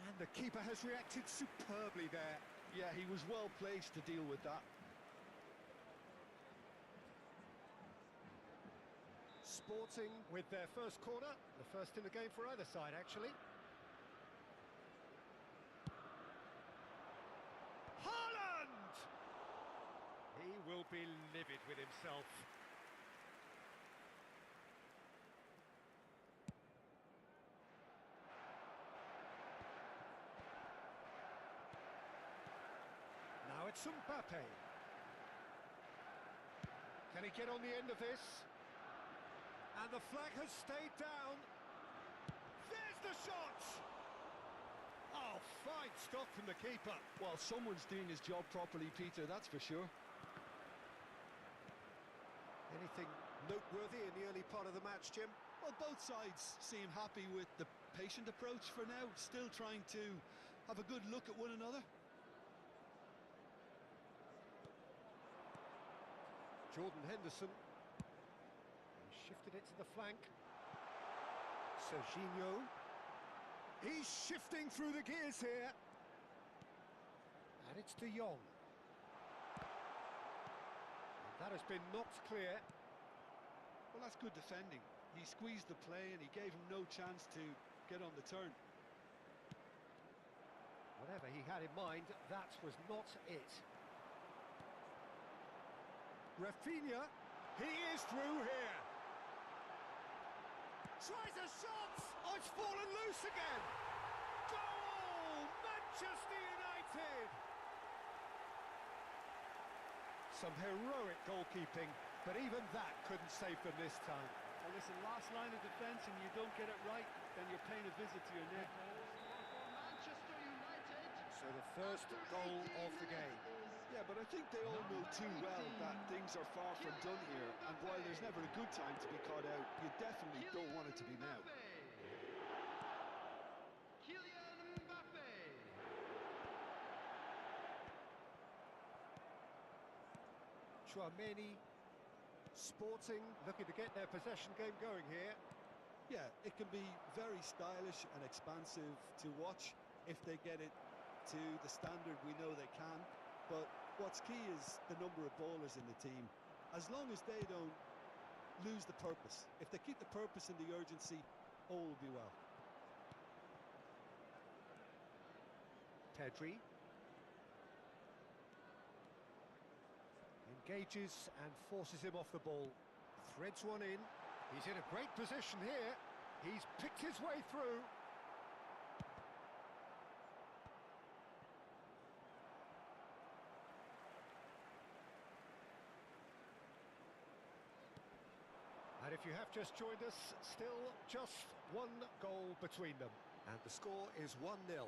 And the keeper has reacted superbly there. Yeah, he was well placed to deal with that. Sporting with their first corner, the first in the game for either side, actually. Haaland! He will be livid with himself. Now it's Mbappe. Can he get on the end of this? And the flag has stayed down. There's the shot! Oh, fine stop from the keeper. Well, someone's doing his job properly, Peter, that's for sure. Anything noteworthy in the early part of the match, Jim? Well, both sides seem happy with the patient approach for now, still trying to have a good look at one another. Jordan Henderson. He shifted it to the flank. Serginho. He's shifting through the gears here. And it's De Jong. And that has been knocked clear. Well, that's good defending. He squeezed the play and he gave him no chance to get on the turn. Whatever he had in mind, that was not it. Rafinha, he is through here. Tries a shot! Oh, it's fallen loose again! Goal! Manchester United! Some heroic goalkeeping, but even that couldn't save them this time. Well, listen, last line of defence and you don't get it right, then you're paying a visit to your neck. Manchester United. So the first goal of the game. Yeah, but I think they all know too well that things are far from done here, and while there's never a good time to be caught out, you definitely don't want it to be now. Kylian Mbappe. Chouameni, Sporting looking to get their possession game going here. Yeah, it can be very stylish and expansive to watch if they get it to the standard we know they can. But what's key is the number of ballers in the team. As long as they don't lose the purpose, if they keep the purpose and the urgency, all will be well. Pedri. Engages and forces him off the ball. Threads one in. He's in a great position here. He's picked his way through. And if you have just joined us, still just one goal between them. And the score is 1-0.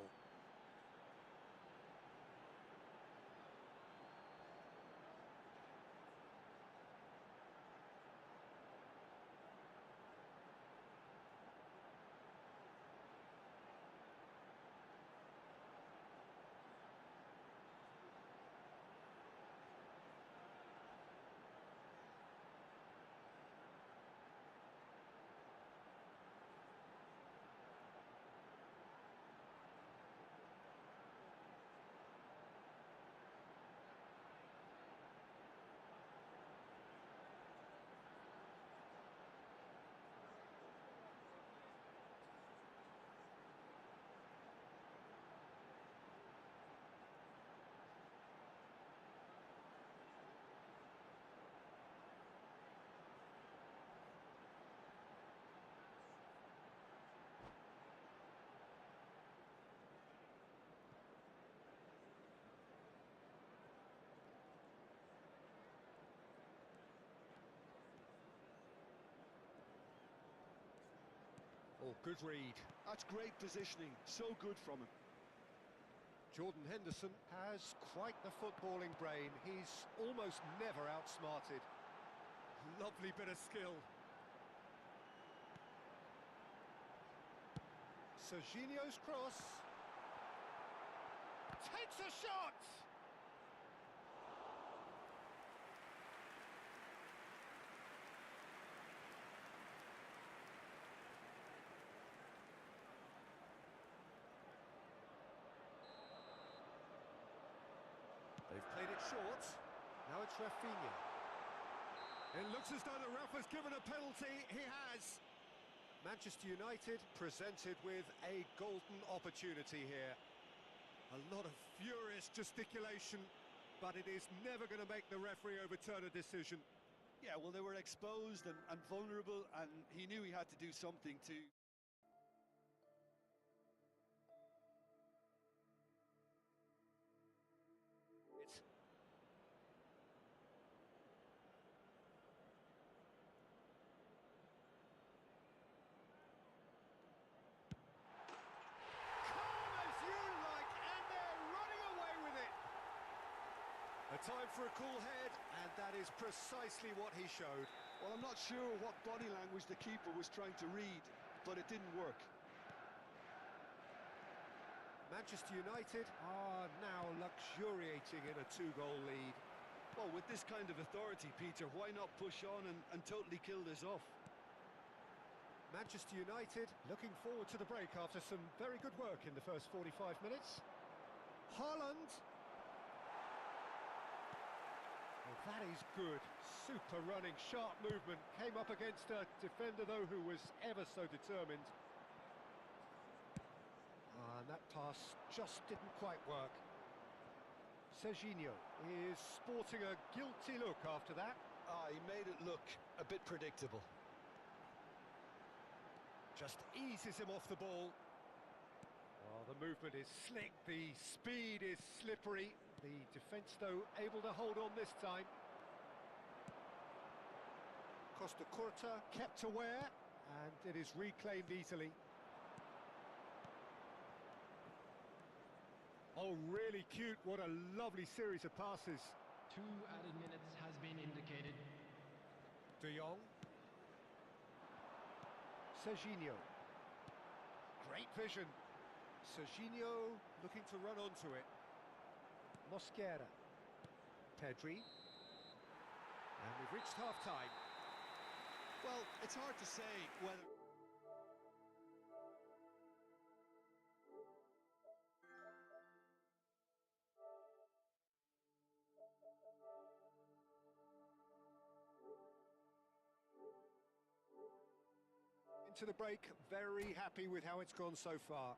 Oh, good read. That's great positioning, so good from him. Jordan Henderson has quite the footballing brain. He's almost never outsmarted. Lovely bit of skill. Serginho's cross. Takes a shot! They've played it short. Now it's Rafinha. It looks as though the ref has given a penalty. He has. Manchester United presented with a golden opportunity here. A lot of furious gesticulation, but it is never going to make the referee overturn a decision. Yeah, well, they were exposed and vulnerable, and he knew he had to do something to... A time for a cool head, and that is precisely what he showed. Well, I'm not sure what body language the keeper was trying to read, but it didn't work. Manchester United are now luxuriating in a two-goal lead. Well, with this kind of authority, Peter, why not push on and totally kill this off? Manchester United looking forward to the break after some very good work in the first 45 minutes. Haaland. Well, that is good. Super running, sharp movement. Came up against a defender, though, who was ever so determined. And that pass just didn't quite work. Serginho is sporting a guilty look after that. He made it look a bit predictable. Just eases him off the ball. Well, the movement is slick, the speed is slippery. The defence, though, able to hold on this time. Costa Curta kept aware, and it is reclaimed easily. Oh, really cute. What a lovely series of passes. 2 added minutes has been indicated. De Jong. Serginho. Great vision. Serginho looking to run onto it. Mosquera. Pedri. And we've reached half-time. Well, it's hard to say whether... Into the break, very happy with how it's gone so far.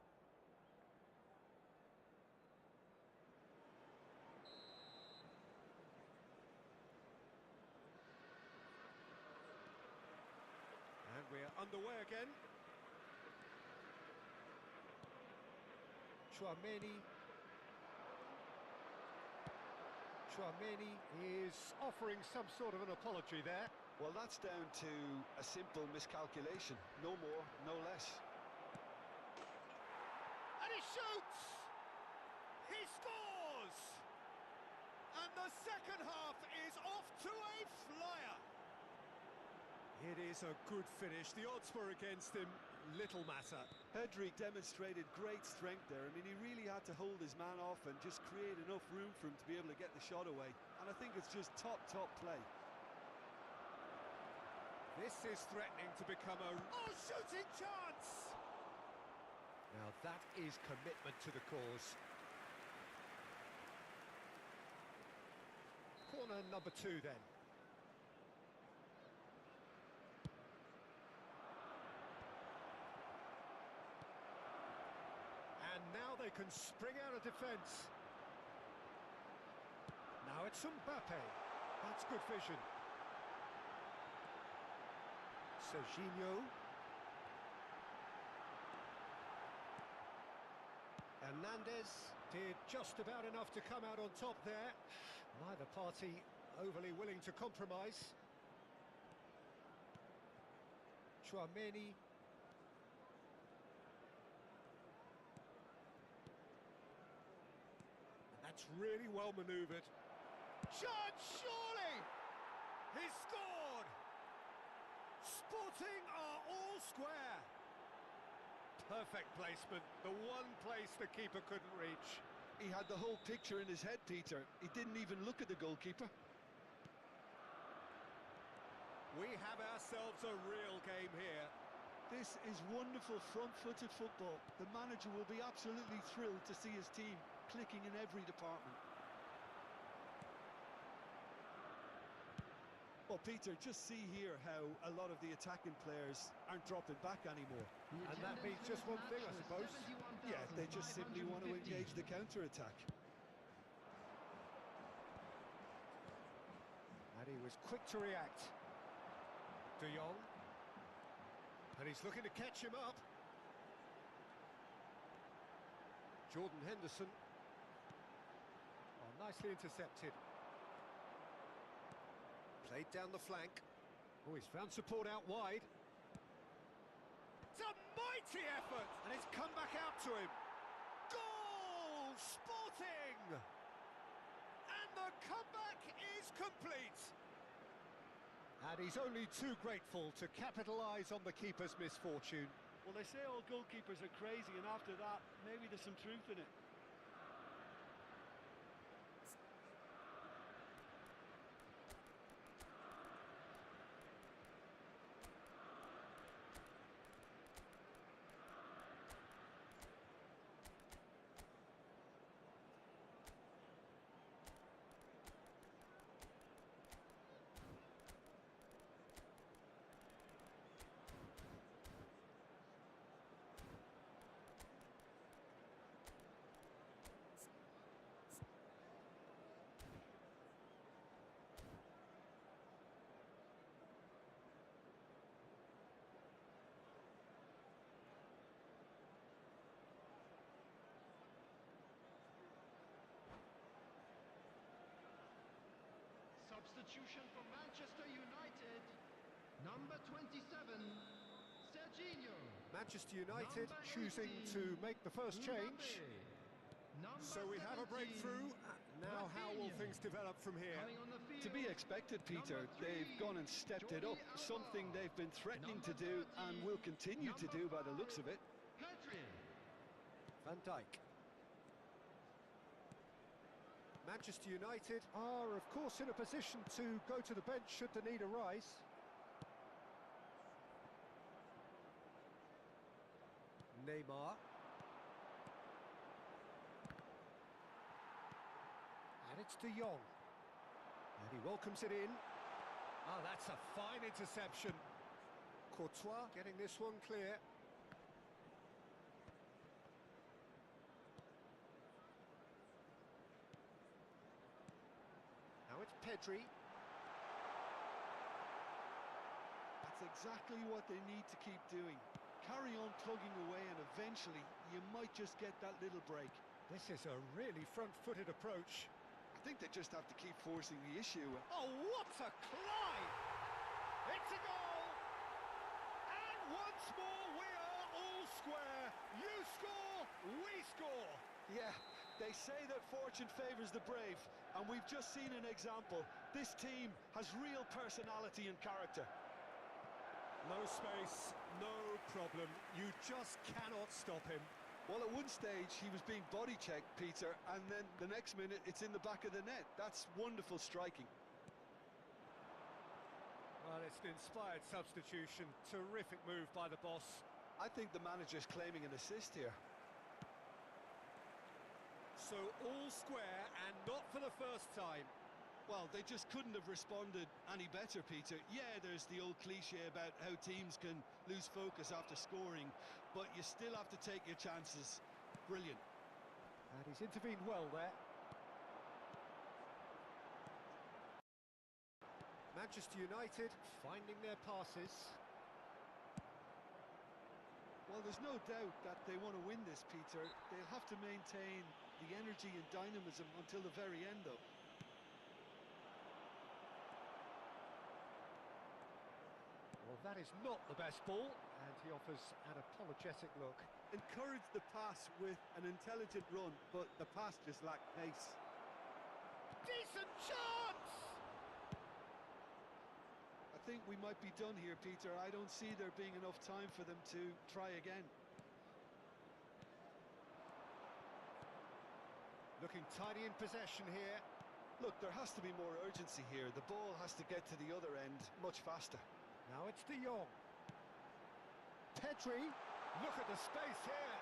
And we're underway again. Tchouaméni is offering some sort of an apology there. Well, that's down to a simple miscalculation. No more, no less. And he shoots! He scores! And the second half is off to a flyer. It is a good finish. The odds were against him. Little matter. Pedri demonstrated great strength there. I mean, he really had to hold his man off and just create enough room for him to be able to get the shot away. And I think it's just top play. This is threatening to become a... Oh, shooting chance! Now that is commitment to the cause. Corner number 2 then. And now they can spring out of defence. Now it's Mbappe. That's good vision. Serginho. Hernandez did just about enough to come out on top there. Neither party overly willing to compromise. Tchouaméni. That's really well manoeuvred. Chance, surely! He's scored! Sporting are all square. Perfect placement, the one place the keeper couldn't reach. He had the whole picture in his head, Peter. He didn't even look at the goalkeeper. We have ourselves a real game here. This is wonderful front-footed football. The manager will be absolutely thrilled to see his team clicking in every department. Well, Peter, just see here how a lot of the attacking players aren't dropping back anymore. And that means just one thing, I suppose. Yeah, they just simply want to engage the counter-attack. And he was quick to react. De Jong. And he's looking to catch him up. Jordan Henderson. Oh, nicely intercepted. Played down the flank. Oh, he's found support out wide. It's a mighty effort! And it's come back out to him. Goal! Sporting! And the comeback is complete. And he's only too grateful to capitalise on the keeper's misfortune. Well, they say all goalkeepers are crazy, and after that, maybe there's some truth in it. Substitution for Manchester United. Number 27, Serginho. Manchester United choosing to make the first change. So we have a breakthrough. Now how will things develop from here? To be expected, Peter. They've gone and stepped it up, something they've been threatening to do and will continue to do by the looks of it. Van Dijk. Manchester United are, of course, in a position to go to the bench should the need arise. Neymar. And it's De Jong. And he welcomes it in. Oh, that's a fine interception. Courtois getting this one clear. Now it's Pedri. That's exactly what they need to keep doing. Carry on plugging away and eventually you might just get that little break. This is a really front-footed approach. I think they just have to keep forcing the issue. Oh, what a climb! It's a goal! And once more we are all square. You score, we score. Yeah, they say that fortune favours the brave, and we've just seen an example. This team has real personality and character. No space, no problem. You just cannot stop him. Well, at one stage he was being body checked, Peter, and then the next minute it's in the back of the net. That's wonderful striking. Well, it's an inspired substitution. Terrific move by the boss. I think the manager's claiming an assist here. So all square, and not for the first time. Well, they just couldn't have responded any better, Peter. Yeah, there's the old cliche about how teams can lose focus after scoring, but you still have to take your chances. Brilliant. And he's intervened well there. Manchester United finding their passes. Well, there's no doubt that they want to win this, Peter. They'll have to maintain the energy and dynamism until the very end, though. Well, that is not the best ball, and he offers an apologetic look. Encourage the pass with an intelligent run, but the pass just lacked pace. Decent chance! I think we might be done here, Peter. I don't see there being enough time for them to try again. Looking tidy in possession here. Look, there has to be more urgency here. The ball has to get to the other end much faster. Now it's De Jong. Pedri, look at the space here.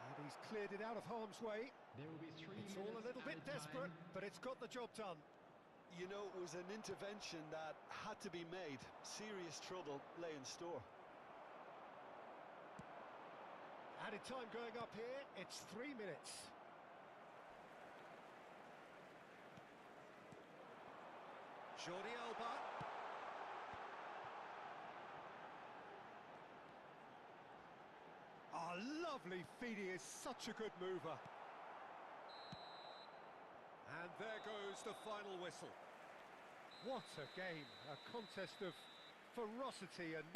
And he's cleared it out of harm's way. There will be 3 It's minutes all a little bit added desperate, time. but it's got the job done. You know, it was an intervention that had to be made. Serious trouble lay in store. Added time going up here, it's 3 minutes. Jordi Alba. Lovely feed, he is such a good mover. And there goes the final whistle. What a game, a contest of ferocity and...